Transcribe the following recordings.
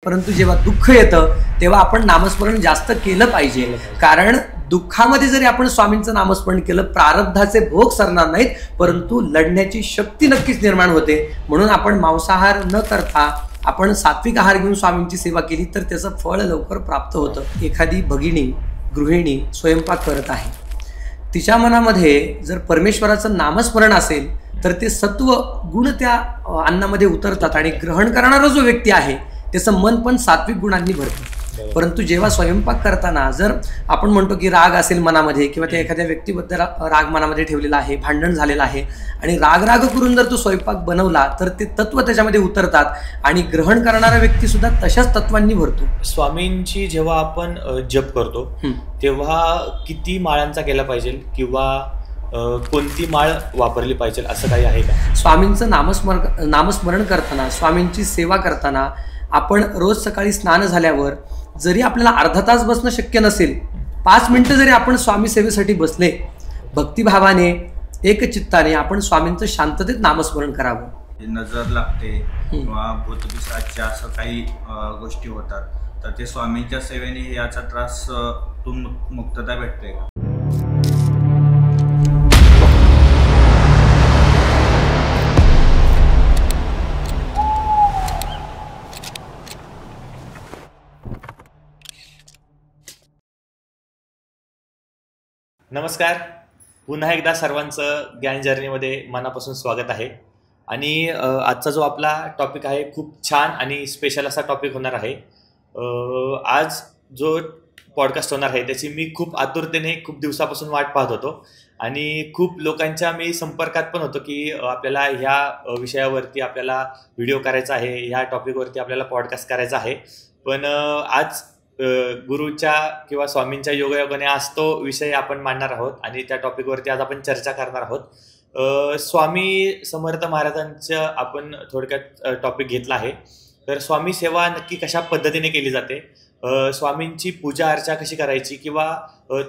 परंतु जेव्हा दुःख येतं तेव्हा आपण नामस्मरण जास्त केलं पाहिजे. कारण दुःखामध्ये जरी आपण स्वामींचं नामस्मरण केलं, प्रारब्धाचे भोग सरणार नाहीत, परंतु लढण्याची शक्ती नक्कीच निर्माण होते. म्हणून आपण मांसाहार न करता आपण सात्विक आहार घेऊन स्वामींची सेवा केली तर त्याचं फळ लवकर प्राप्त होतं. एखादी भगिनी गृहिणी स्वयंपाक करत आहे, तिच्या मनामध्ये जर परमेश्वराचं नामस्मरण असेल तर ते सत्व गुण त्या अन्नामध्ये उतरतात आणि ग्रहण करणारा जो व्यक्ती आहे त्याचं मन पण सात्विक गुणांनी भरतं. परंतु जेव्हा स्वयंपाक करताना जर आपण म्हणतो की राग असेल मनामध्ये किंवा त्या एखाद्या व्यक्तीबद्दल राग मनामध्ये ठेवलेला आहे, भांडण झालेलं आहे आणि राग करून जर तो स्वयंपाक बनवला तर ते तत्व त्याच्यामध्ये उतरतात आणि ग्रहण करणारा व्यक्ती सुद्धा तशाच तत्वांनी भरतो. स्वामींची जेव्हा आपण जप करतो तेव्हा किती माळांचा केला पाहिजे किंवा कोणती माळ वापरली पाहिजे असं काही आहे का? स्वामींचं नामस्मरण करताना, स्वामींची सेवा करताना आपण रोज सकाळी स्नान झाल्यावर जरी आपल्याला अर्धा तास बसणं शक्य नसेल, 5 मिनिटं जरी आपण स्वामी सेवेसाठी बसले, भक्तिभावाने एकचित्ताने आपण स्वामींचं शांततेत नामस्मरण करावं. नजर लागते किंवा भूतपिशाच्या असं काही गोष्टी होतात तर ते स्वामींच्या सेवेने याचा त्रासातून मुक्तता भेटते का? नमस्कार, पुन्हा एकदा सर्वांचं ज्ञान जर्नीमध्ये मनापासून स्वागत आहे. आणि आजचा जो आपला टॉपिक आहे खूप छान आणि स्पेशल असा टॉपिक होणार आहे. आज जो पॉडकास्ट होणार आहे त्याची मी खूप आतुरतेने खूप दिवसापासून वाट पाहत होतो आणि खूप लोकांच्या मी संपर्कात पण होतो की आपल्याला ह्या विषयावरती आपल्याला व्हिडिओ करायचा आहे, ह्या टॉपिकवरती आपल्याला पॉडकास्ट करायचा आहे. पण आज गुरुच्या किंवा स्वामींच्या योगायोगाने आज तो विषय आपण मांडणार आहोत आणि त्या टॉपिकवरती आज आपण चर्चा करणार आहोत. स्वामी समर्थ महाराजांचं आपण थोडक्यात टॉपिक घेतला आहे. तर स्वामी सेवा नक्की कशा पद्धतीने केली जाते, स्वामींची पूजा अर्चा कशी करायची किंवा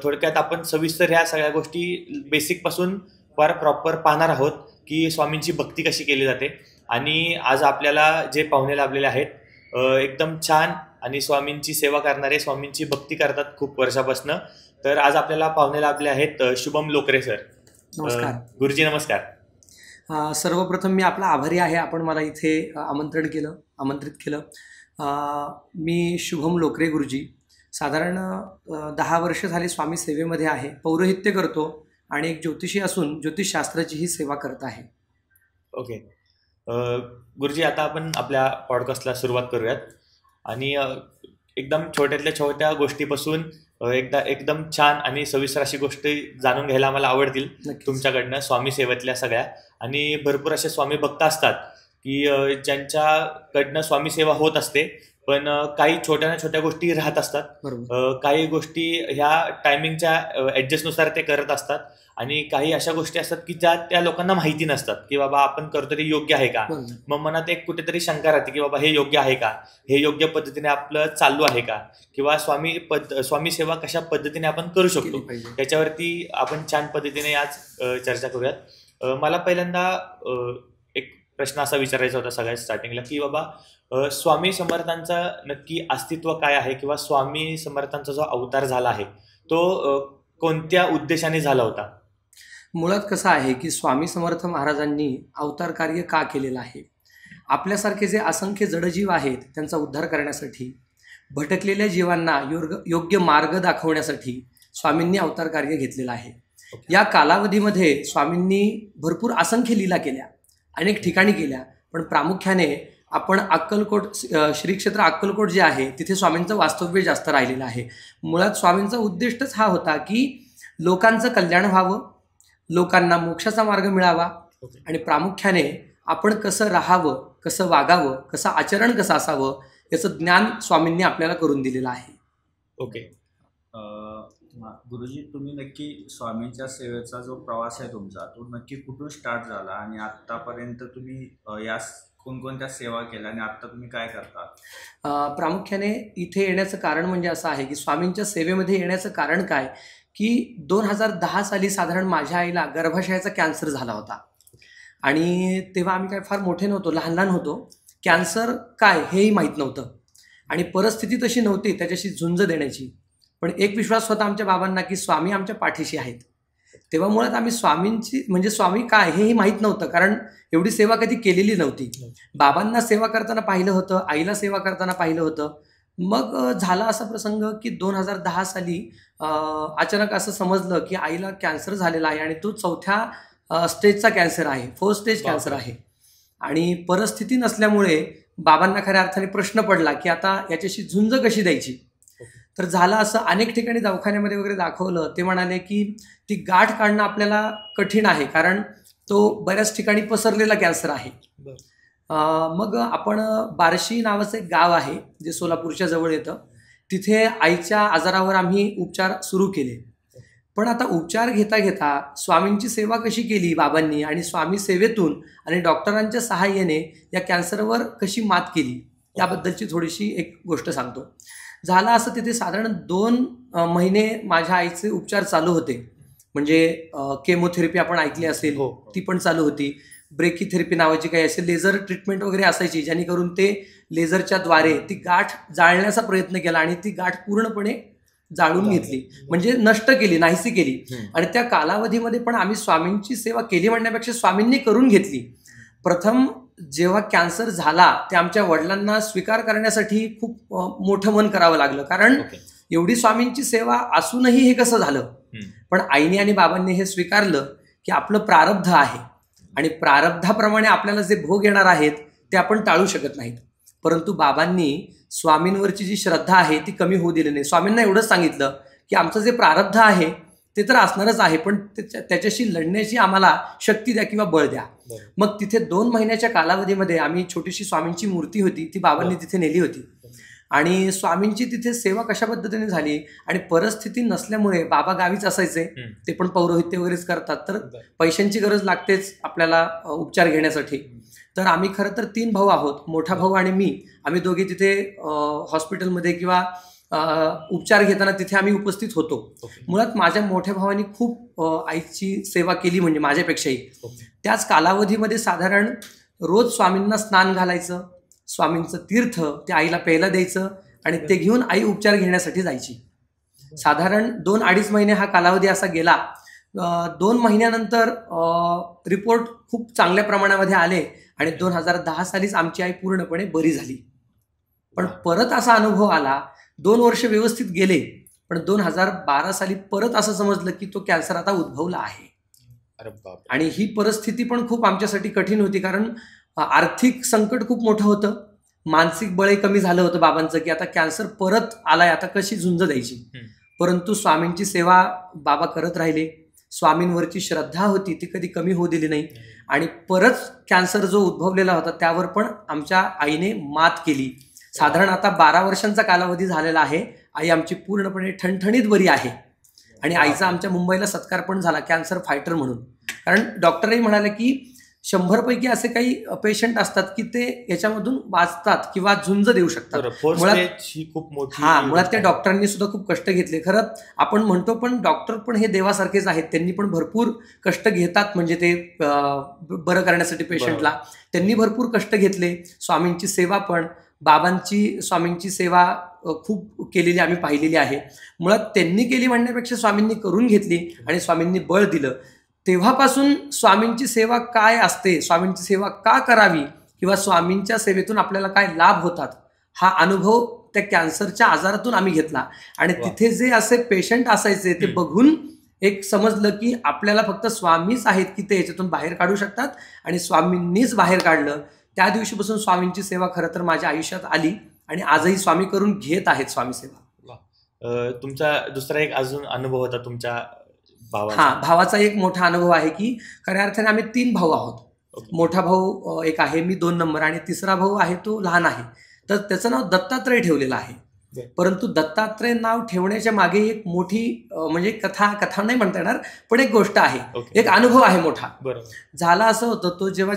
थोडक्यात आपण सविस्तर ह्या सगळ्या गोष्टी बेसिकपासून फार प्रॉपर पाहणार आहोत की स्वामींची भक्ती कशी केली जाते. आणि आज आपल्याला जे पाहुणे लाभलेले आहेत एकदम छान आणि स्वामींची सेवा करणारे, स्वामींची भक्ती करतात खूप वर्षापासून. तर आज आपल्याला पाहुणे लाभले आहेत शुभम लोकरे सर. नमस्कार गुरुजी. नमस्कार. सर्वप्रथम मी आपला आभारी आहे, आपण मला इथे आमंत्रित केलं. मी शुभम लोकरे गुरुजी, साधारण 10 वर्ष झाली स्वामी सेवेमध्ये आहे. पौरोहित्य करतो आणि एक ज्योतिषी असून ज्योतिषशास्त्राचीही सेवा करत आहे. ओके गुरुजी, आता आपण आपल्या पॉडकास्टला सुरुवात करूयात आणि एकदम छोट्यातल्या छोट्या गोष्टीपासून एकदम छान आणि सविस्तर अशी गोष्टी जाणून घ्यायला आम्हाला आवडतील तुमच्याकडनं स्वामी सेवेतल्या सगळ्या. आणि भरपूर असे स्वामी भक्त असतात की ज्यांच्याकडनं स्वामी सेवा होत असते, पण काही छोट्या छोट्या गोष्टी राहत असतात. काही गोष्टी ह्या टायमिंगच्या ॲडजस्टनुसार ते करत असतात आणि काही अशा गोष्टी असतात की ज्या त्या लोकांना माहिती नसतात की बाबा आपण करतो ते योग्य आहे का. मग मनात एक कुठेतरी शंका राहते की बाबा हे योग्य आहे का, हे योग्य पद्धतीने आपलं चालू आहे का, किंवा स्वामी सेवा कशा पद्धतीने आपण करू शकतो याच्यावरती आपण छान पद्धतीने आज चर्चा करूयात. मला पहिल्यांदा एक प्रश्न असा विचारायचा होता सगळ्यात स्टार्टिंगला की बाबा स्वामी समर्थांचा नक्की अस्तित्व काय आहे किंवा स्वामी समर्थांचा जो अवतार झाला आहे तो कोणत्या उद्देशाने झाला होता? मुळात कसं आहे की स्वामी समर्थ महाराजांनी अवतार कार्य का केलेलं आहे? आपल्यासारखे जे असंख्य जडजीव आहेत त्यांचा उद्धार करण्यासाठी, भटकलेल्या जीवांना योग्य मार्ग दाखवण्यासाठी स्वामींनी अवतार कार्य घेतलेलं आहे. या कालावधीमध्ये स्वामींनी भरपूर असंख्य लीला केल्या, अनेक ठिकाणी केल्या, पण प्रामुख्याने आपण अक्कलकोट, श्री क्षेत्र अक्कलकोट जे आहे तिथे स्वामींचं वास्तव्य जास्त राहिलेलं आहे. मुळात स्वामींचा उद्दिष्टच हा होता की लोकांचं कल्याण व्हावं, लोकांना मोक्षाचा मार्ग मिळावा आणि प्रामुख्याने आपण कसं राहावं, कसं वागावं, कसं आचरण कसं असावं याचं ज्ञान स्वामींनी आपल्याला करून दिलेलं आहे. ओके गुरुजी, तुम्ही नक्की स्वामींच्या सेवेचा जो प्रवास आहे तुमचा तो नक्की कुठून स्टार्ट झाला आणि आत्तापर्यंत तुम्ही या कोणकोणत्या सेवा केल्या आणि आत्ता तुम्ही काय करता? प्रामुख्याने इथे येण्याचं कारण म्हणजे असं आहे की स्वामींच्या सेवेमध्ये येण्याचं कारण काय की 2010 साली साधारण माझ्या आईला गर्भाशयाचा कॅन्सर झाला होता आणि तेव्हा आम्ही काय फार मोठे नव्हतो, लहान होतो. कॅन्सर काय हेही माहीत नव्हतं आणि परिस्थिती तशी नव्हती त्याच्याशी झुंज देण्याची, पण एक विश्वास होता आमच्या बाबांना की स्वामी आमच्या पाठीशी आहेत. तेव्हा मुळात आम्ही स्वामींची म्हणजे स्वामी काय हेही माहीत नव्हतं, कारण एवढी सेवा कधी केलेली नव्हती. बाबांना सेवा करताना पाहिलं होतं, आईला सेवा करताना पाहिलं होतं. मग झाला असा प्रसंग की 2010 साली अचानक असं समजलं की आईला कॅन्सर झालेला आहे आणि तो 4थ्या स्टेजचा कॅन्सर आहे, 4th स्टेज कॅन्सर आहे. आणि परिस्थिती नसल्यामुळे बाबांना खऱ्या अर्थाने प्रश्न पडला की आता याच्याशी झुंज कशी द्यायची. तर झालं असं, अनेक ठिकाणी दवाखान्यामध्ये वगैरे दाखवलं. ते म्हणाले की ती गाठ काढणं आपल्याला कठीण आहे, कारण तो बऱ्याच ठिकाणी पसरलेला कॅन्सर आहे. मग आपण बार्शी नावाचं एक गाव आहे जे सोलापूरच्या जवळ येतं, तिथे आईच्या आजारावर आम्ही उपचार सुरू केले. पण आता उपचार घेता घेता स्वामींची सेवा कशी केली बाबांनी आणि स्वामी सेवेतून आणि डॉक्टरांच्या सहाय्याने या कॅन्सरवर कशी मात केली याबद्दलची थोडीशी एक गोष्ट सांगतो. झालं असं, तिथे साधारण 2 महिने माझ्या आईचे उपचार चालू होते. म्हणजे केमोथेरपी आपण ऐकली असेल, ती पण चालू होती. ब्रेकीथेरपी नावाची काही असे लेझर ट्रीटमेंट वगैरे असायची, जेणेकरून ते लेझरच्या द्वारे ती गाठ जाळण्याचा प्रयत्न केला आणि ती गाठ पूर्णपणे जाळून घेतली, म्हणजे नष्ट केली, नाहीसी केली. आणि त्या कालावधीमध्ये पण आम्ही स्वामींची सेवा केली म्हणण्यापेक्षा स्वामींनी करून घेतली. प्रथम जेव्हा कॅन्सर झाला ते आमच्या वडिलांना स्वीकार करण्यासाठी खूप मोठं मन करावं लागलं, कारण एवढी स्वामींची सेवा असूनही हे कसं झालं. पण आईने आणि बाबांनी हे स्वीकारलं की आपलं प्रारब्ध आहे आणि प्रारब्धाप्रमाणे आपल्याला जे भोग येणार आहेत ते आपण टाळू शकत नाहीत. परंतु बाबांनी स्वामींवरची जी श्रद्धा आहे ती कमी होऊ दिली नाही. स्वामींना एवढंच सांगितलं की आमचं जे प्रारब्ध आहे ते तर असणारच आहे, पण त्याच्याशी लढण्याची आम्हाला शक्ती द्या किंवा बळ द्या. मग तिथे 2 महिन्याच्या कालावधीमध्ये आम्ही छोटीशी स्वामींची मूर्ती होती ती बाबांनी तिथे नेली होती आणि स्वामींची तिथे सेवा कशा पद्धतीने झाली. आणि परिस्थिती नसल्यामुळे बाबा गावीच असायचे, ते पण पौरोहित्य वगैरेच करतात, तर पैशांची गरज लागतेच आपल्याला उपचार घेण्यासाठी. तर आम्ही खरं तर 3 भाऊ आहोत, मोठा भाऊ आणि मी. आम्ही दोघे तिथे हॉस्पिटलमध्ये किंवा उपचार घेताना तिथे आम्ही उपस्थित होतो. मुळात माझ्या मोठ्या भावाने खूप आईची सेवा केली, म्हणजे माझ्यापेक्षाही. त्याच कालावधीमध्ये साधारण रोज स्वामींना स्नान घालायचं, स्वामींचं तीर्थ ते आईला प्यायला द्यायचं आणि ते घेऊन आई उपचार घेण्यासाठी जायची. साधारण 2-2.5 महिने हा कालावधी असा गेला. 2 महिन्यानंतर रिपोर्ट खूप चांगल्या प्रमाणामध्ये आले आणि 2010 सालीच आमची आई पूर्णपणे बरी झाली. पण परत असा अनुभव आला, 2 वर्ष व्यवस्थित गेले, पण 2012 साली परत असं समजलं की तो कॅन्सर आता उद्भवला आहे. आणि ही परिस्थिती पण खूप आमच्यासाठी कठीण होती, कारण आर्थिक संकट खूप मोठं होतं, मानसिक बळ कमी झालं होतं बाबांचं की आता कॅन्सर परत आलाय, आता कशी झुंज द्यायची. परंतु स्वामींची सेवा बाबा करत राहिले. स्वामींवरची श्रद्धा होती ती कधी कमी होऊ दिली नाही आणि परत कॅन्सर जो उद्भवलेला होता त्यावर पण आमच्या आईने मात केली. साधारण आता 12 वर्षांचा कालावधी झालेला आहे. आई आमची पूर्णपणे ठणठणीत बरी आहे आणि आईचा आमच्या मुंबईला सत्कार पण झाला कॅन्सर फायटर म्हणून. कारण डॉक्टरही म्हणाले की 100 पैकी असे काही पेशंट असतात की ते याच्यामधून वाचतात किंवा झुंज देऊ शकतात. मुळात त्या डॉक्टरांनी सुद्धा खूप कष्ट घेतले. खरं आपण म्हणतो पण डॉक्टर पण हे देवासारखेच आहेत, त्यांनी पण भरपूर कष्ट घेतात, म्हणजे ते बरं करण्यासाठी पेशंटला त्यांनी भरपूर कष्ट घेतले. स्वामींची सेवा पण बाबांची स्वामींची सेवा खूप केलेली आम्ही पाहिलेली आहे. मुळात त्यांनी केली म्हणण्यापेक्षा स्वामींनी करून घेतली आणि स्वामींनी बळ दिलं. तेव्हापासून स्वामींची सेवा काय असते, स्वामींची सेवा का करावी किंवा स्वामींच्या सेवेतून आपल्याला काय लाभ होतात, हा अनुभव त्या कॅन्सरच्या आजारातून आम्ही घेतला. आणि तिथे जे असे पेशंट असायचे ते बघून एक समजलं की आपल्याला फक्त स्वामीच आहेत की ते याच्यातून बाहेर काढू शकतात आणि स्वामींनीच बाहेर काढलं. त्या दिवशीपासून स्वामींची सेवा खरं तर माझ्या आयुष्यात आली आणि आजही स्वामी करून घेत आहेत स्वामी सेवा. तुमचा दुसरा एक अजून अनुभव होता तुमच्या भावाचा एक मोठा अनुभव आहे की खऱ्या अर्थाने आम्ही 3 भाऊ आहोत. मोठा भाऊ एक आहे, मी 2 नंबर, आणि तिसरा भाऊ आहे तो लहान आहे. तर त्याचं नाव दत्तात्रय ठेवलेलं आहे. परंतु दत्तात्रय नाव ठेवण्याच्या मागे एक मोठी म्हणजे कथा नाही म्हणता येणार, पण एक गोष्ट आहे, एक अनुभव आहे मोठा. झाला असं होतं, तो जेव्हा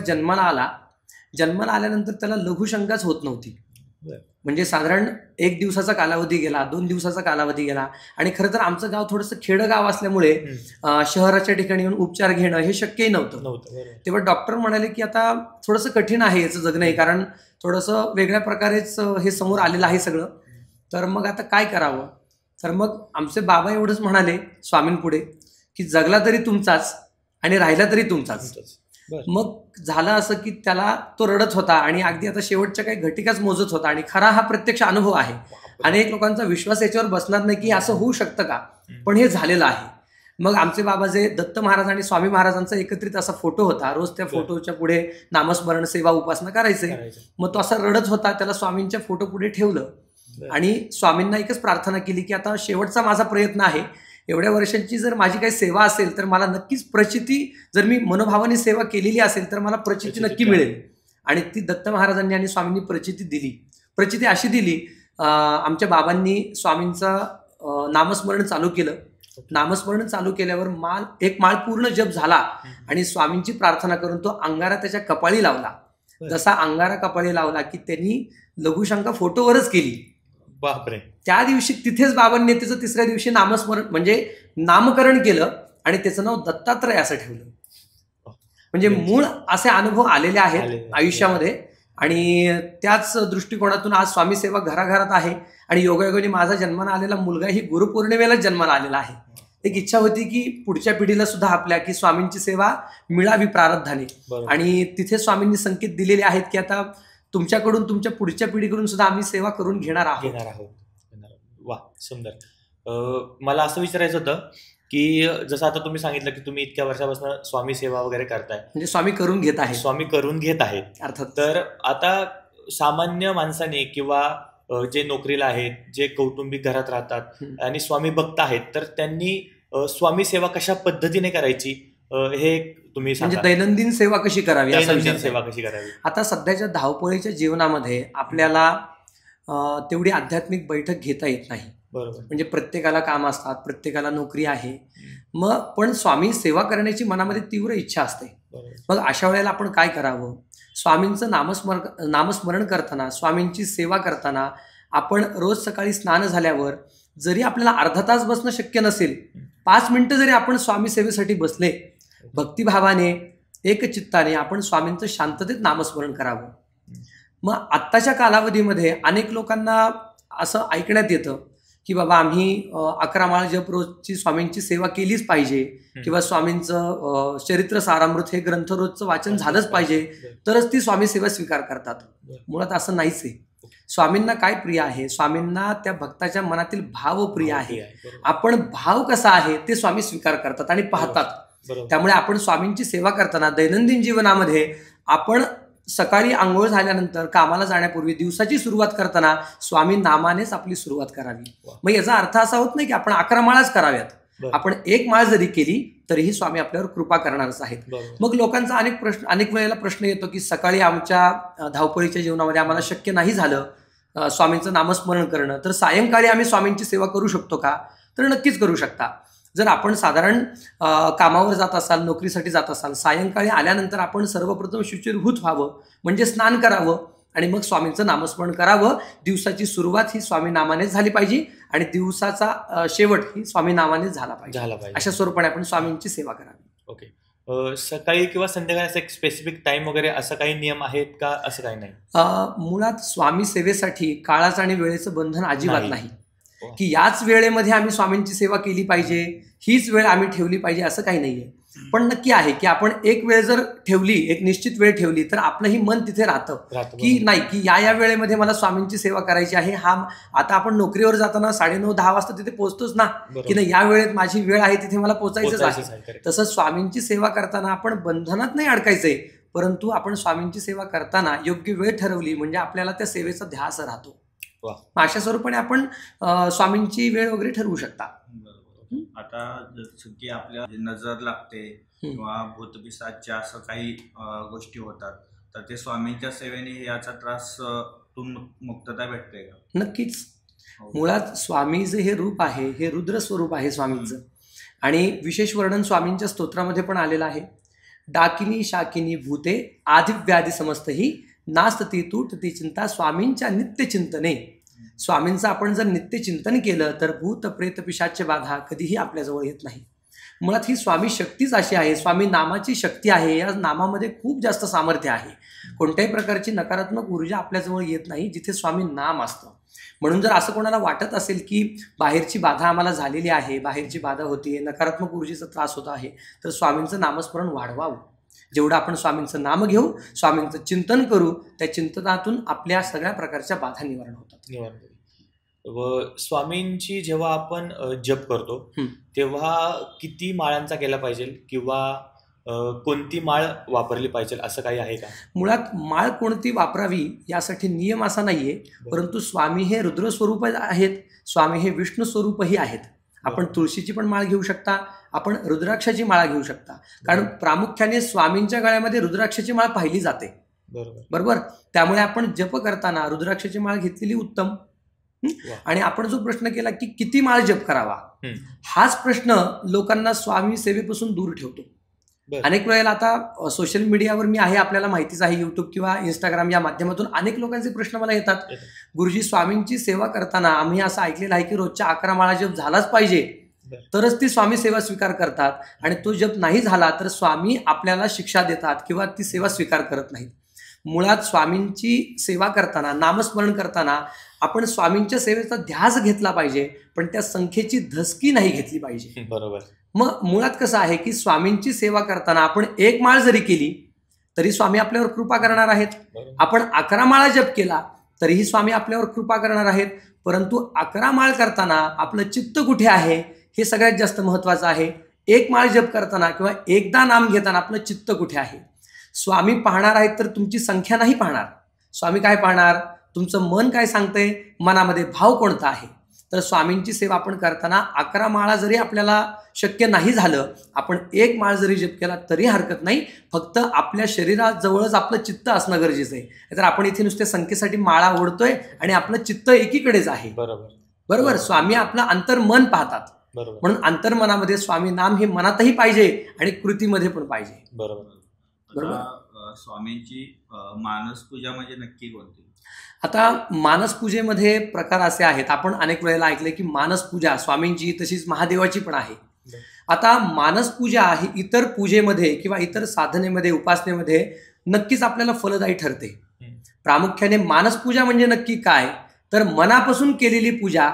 जन्माला आल्यानंतर त्याला लघुशंकाच होत नव्हती. म्हणजे साधारण 1 दिवसाचा कालावधी गेला, 2 दिवसाचा कालावधी गेला. आणि खरं तर आमचं गाव थोडंसं खेडगाव असल्यामुळे शहराच्या ठिकाणी येऊन उपचार घेणं हे शक्यही नव्हतं. तेव्हा डॉक्टर म्हणाले की आता थोडंसं कठीण आहे याचं जगणं, कारण थोडंसं वेगळ्या प्रकारेच हे समोर आलेलं आहे सगळं. तर मग आता काय करावं? तर मग आमचे बाबा एवढंच म्हणाले स्वामींपुढे की जगला तरी तुमचाच आणि राहिला तरी तुमचाच. मग झालं असं की त्याला तो रडत होता आणि अगदी आता शेवटच्या काही घटिकाच मोजत होता आणि खरा हा प्रत्यक्ष अनुभव आहे. अनेक लोकांचा विश्वास याच्यावर बसणार नाही की असं होऊ शकतं का, पण हे झालेलं आहे. मग आमचे बाबा जे दत्त महाराज आणि स्वामी महाराजांचा एकत्रित असा फोटो होता, रोज त्या फोटोच्या पुढे नामस्मरण सेवा उपासना करायचे. मग तो असा रडत होता, त्याला स्वामींच्या फोटो पुढे ठेवलं आणि स्वामींना एकच प्रार्थना केली की आता शेवटचा माझा प्रयत्न आहे, एवढ्या वर्षांची जर माझी काही सेवा असेल तर मला नक्कीच प्रचिती, जर मी मनोभावाने सेवा केलेली असेल तर मला प्रचिती नक्की मिळेल. आणि ती दत्त महाराजांनी आणि स्वामींनी प्रचिती दिली. प्रचिती अशी दिली, आमच्या बाबांनी स्वामींचं नामस्मरण चालू केलं. नामस्मरण चालू केल्यावर एक माळ पूर्ण जप झाला आणि स्वामींची प्रार्थना करून तो अंगारा त्याच्या कपाळी लावला. जसा अंगारा कपाळी लावला की त्यांनी लघुशंका फोटोवरच केली. बापरे. त्या दिवशी तिथेच बाबांनी त्याचं तिसऱ्या दिवशी नामस्मरण म्हणजे नामकरण केलं आणि त्याचं नाव दत्तात्रय असं ठेवलं. म्हणजे मूळ असे अनुभव आलेले आहेत आयुष्यामध्ये आणि त्याच दृष्टिकोनातून आज स्वामी सेवा घराघरात आहे. आणि योगायोगाने माझा जन्माला आलेला मुलगा ही गुरुपौर्णिमेलाच जन्माला आलेला आहे. एक इच्छा होती की पुढच्या पिढीला सुद्धा आपल्या की स्वामींची सेवा मिळावी प्रारब्धाने. आणि तिथे स्वामींनी संकेत दिलेले आहेत की आता तुमच्याकडून तुमच्या पुढच्या पिढीकडून सुद्धा आम्ही सेवा करून घेणार आहोत. वा, सुंदर. मला असं विचारायचं होतं की जसं आता तुम्ही सांगितलं की तुम्ही इतक्या वर्षापासून स्वामी सेवा वगैरे करताय, म्हणजे स्वामी करून घेत आहे. स्वामी करून घेत आहेत अर्थात. तर आता सामान्य माणसाने किंवा जे नोकरीला आहेत, जे कौटुंबिक घरात राहतात आणि स्वामी भक्त आहेत, तर त्यांनी स्वामी सेवा कशा पद्धतीने करायची हे तुम्ही म्हणजे दैनंदिन सेवा कशी करावी, दैनंदिन सेवा कशी करावी. आता सध्याच्या धावपळीच्या जीवनामध्ये आपल्याला तेवढी आध्यात्मिक बैठक घेता येत नाही. बरोबर. म्हणजे प्रत्येकाला काम असतात, प्रत्येकाला नोकरी आहे. मग पण स्वामी सेवा करण्याची मनामध्ये तीव्र इच्छा असते. मग अशा वेळेला आपण काय करावं? स्वामींचं नामस्मरण करताना, स्वामींची सेवा करताना आपण रोज सकाळी स्नान झाल्यावर जरी आपल्याला अर्धा तास बसणं शक्य नसेल, 5 मिनिटं जरी आपण स्वामी सेवेसाठी बसले, भक्तिभावाने एकचित्ताने आपण स्वामींचं शांततेत नामस्मरण करावं. मग आत्ताच्या कालावधीमध्ये अनेक लोकांना असं ऐकण्यात येतं की बाबा आम्ही 11 माळ जप रोजची स्वामींची सेवा केलीच पाहिजे किंवा स्वामींचं चरित्र सारामृत हे ग्रंथ रोजचं वाचन झालंच पाहिजे तरच ती स्वामी सेवा स्वीकार करतात. मुळात असं नाहीच आहे. स्वामींना काय प्रिय आहे? स्वामींना त्या भक्ताच्या मनातील भाव प्रिय आहे. आपण भाव कसा आहे ते स्वामी स्वीकार करतात आणि पाहतात. त्यामुळे आपण स्वामींची सेवा करताना दैनंदिन जीवनामध्ये आपण सकाळी आंघोळ झाल्यानंतर कामाला जाण्यापूर्वी दिवसाची सुरुवात करताना स्वामी नामानेच आपली सुरुवात करावी. मग याचा अर्थ असा होत नाही की आपण 11 माळाच कराव्यात. आपण 1 माळ जरी केली तरीही स्वामी आपल्यावर कृपा करणारच आहेत. मग लोकांचा अनेक वेळेला प्रश्न येतो की सकाळी आमच्या धावपळीच्या जीवनामध्ये आम्हाला शक्य नाही झालं स्वामींचं नामस्मरण करणं, तर सायंकाळी आम्ही स्वामींची सेवा करू शकतो का? तर नक्कीच करू शकता. जर आपण साधारण कामावर जात असाल, नोकरीसाठी जात असाल, सायंकाळी आल्यानंतर आपण सर्वप्रथम शुचिर्भूत व्हावं, म्हणजे स्नान करावं आणि मग स्वामींचं नामस्मरण करावं. दिवसाची सुरुवात ही स्वामी नामानेच झाली पाहिजे आणि दिवसाचा शेवट ही स्वामी नामानेच झाला पाहिजे. अशा स्वरूपाने आपण स्वामींची सेवा करावी. ओके. सकाळी किंवा संध्याकाळी असं एक स्पेसिफिक टाइम वगैरे असं काही नियम आहेत का? असं काही नाही. मुळात स्वामी सेवेसाठी काळाचं आणि वेळेचं बंधन अजिबात नाही की याच वेळेमध्ये आम्ही स्वामींची सेवा केली पाहिजे, हीच वेळ आम्ही ठेवली पाहिजे, असं काही नाहीये. पण नक्की आहे की आपण एक वेळ जर ठेवली, एक निश्चित वेळ ठेवली तर आपलंही मन तिथे राहतं की नाही की या वेळेमध्ये मला स्वामींची सेवा करायची आहे. आता आपण नोकरीवर जाताना 9:30-10 वाजता तिथे पोहोचतोच ना की नाही, या वेळेत माझी वेळ आहे, तिथे मला पोहोचायचंच आहे. तसं स्वामींची सेवा करताना आपण बंधनात नाही अडकायचंय, परंतु आपण स्वामींची सेवा करताना योग्य वेळ ठरवली म्हणजे आपल्याला त्या सेवेचा ध्यास राहतो. अशा स्वरूपाने आपण स्वामींची वेळ वगैरे ठरवू शकता. आता जसं की आपल्या नजर लागते किंवा भूतपिशाच्या असं काही गोष्टी होतात, तर ते स्वामींच्या सेवेने याचा त्रास मुक्तता भेटते का? नक्कीच. मुळात स्वामी जे हे रूप आहे हे रुद्र स्वरूप आहे स्वामींचं. आणि विशेष वर्णन स्वामींच्या स्तोत्रामध्ये पण आलेलं आहे. डाकिनी शाकिनी भूते आदिव्याधी समस्तही नास्ती तुटती चिंता स्वामींच्या नित्य चिंतने. स्वामींचं आपण जर नित्य चिंतन केलं तर भूत प्रेत पिशाच्य बाधा कधीही आपल्याजवळ येत नाही. मुळात ही स्वामी शक्तीच अशी आहे, स्वामी नामाची शक्ती आहे. या नामामध्ये खूप जास्त सामर्थ्य आहे. कोणत्याही प्रकारची नकारात्मक ऊर्जा आपल्याजवळ येत नाही जिथे स्वामी नाम असतं. म्हणून जर असं कोणाला वाटत असेल की बाहेरची बाधा आम्हाला झालेली आहे, बाहेरची बाधा होती, नकारात्मक ऊर्जेचा त्रास होत आहे, तर स्वामींचं नामस्मरण वाढवावं. जेवढं आपण स्वामींचं नाम घेऊ, स्वामींचं चिंतन करू, त्या चिंतनातून आपल्या सगळ्या प्रकारच्या बाधा निवारण होतात. व स्वामींची जेव्हा आपण जप करतो तेव्हा किती माळांचा केला पाहिजे किंवा कोणती माळ वापरली पाहिजे असं काही आहे का? मुळात माळ कोणती वापरावी यासाठी नियम असा नाहीये, परंतु स्वामी हे रुद्र स्वरूप आहेत, स्वामी हे विष्णू स्वरूपही आहेत. आपण तुळशीची पण माळ घेऊ शकता, आपण रुद्राक्षाची माळा घेऊ शकता. कारण प्रामुख्याने स्वामींच्या गळ्यामध्ये रुद्राक्षाची माळ पाहिली जाते. बरोबर. त्यामुळे आपण जप करताना रुद्राक्षाची माळ घेतलेली उत्तम. आणि आपण जो प्रश्न केला की किती माळ जप करावा, हाच प्रश्न लोकांना स्वामी सेवेपासून दूर ठेवतो. अनेक वेळेला आता सोशल मीडियावर मी आहे, आपल्याला माहितीच आहे, युट्यूब किंवा इंस्टाग्राम या माध्यमातून अनेक लोकांचे प्रश्न मला येतात. गुरुजी, स्वामींची सेवा करताना आम्ही असं ऐकलेलं आहे की रोजच्या 11 माळा जप झालाच पाहिजे तरच ती स्वामी सेवा स्वीकार करतात, आणि तो जप नाही झाला तर स्वामी आपल्याला शिक्षा देतात किंवा ती सेवा स्वीकार करत नाहीत. मुळात स्वामींची सेवा करताना, नामस्मरण करताना आपण स्वामींच्या सेवेचा ध्यास घेतला पाहिजे, पण त्या संख्येची धसकी नाही घेतली पाहिजे. बरोबर. मग मुळात कसं आहे की स्वामींची सेवा करताना आपण 1 माळ जरी केली तरी स्वामी आपल्यावर कृपा करणार आहेत. आपण 11 माळा जप केला तरीही स्वामी आपल्यावर कृपा करणार आहेत. परंतु 11 माळ करताना आपलं चित्त कुठे आहे हे सगळ्यात जास्त महत्वाचं आहे. 1 माळ जप करताना किंवा एकदा नाम घेताना आपलं चित्त कुठे आहे. स्वामी पाहणार आहेत तर तुमची संख्या नाही पाहणार. स्वामी काय पाहणार, तुमचं मन काय सांगतंय, मनामध्ये भाव कोणता आहे. तर स्वामींची सेवा आपण करताना 11 माळा जरी आपल्याला शक्य नाही झालं, आपण 1 माळ जरी जप केला तरी हरकत नाही. फक्त आपल्या शरीराजवळच आपलं चित्त असणं गरजेचं आहे. तर आपण इथे नुसत्या संख्येसाठी माळा ओढतोय आणि आपलं चित्त एकीकडेच आहे. बरोबर. स्वामी आपलं अंतर्मन पाहतात. म्हणून अंतर्मनामध्ये स्वामी नाम हे मनातही पाहिजे आणि कृतीमध्ये पण पाहिजे. बरोबर. स्वामींची मानस पूजा म्हणजे नक्की कोणती? आता मानस पूजेमध्ये प्रकार असे आहेत, आपण अनेक वेळेला ऐकले की मानस पूजा स्वामींची तशीच महादेवाची पण आहे. आता मानस पूजा ही इतर पूजेमध्ये किंवा इतर साधनेमध्ये, उपासनेमध्ये नक्कीच आपल्याला फलदायी ठरते. प्रामुख्याने मानस पूजा म्हणजे नक्की काय, तर मनापासून केलेली पूजा,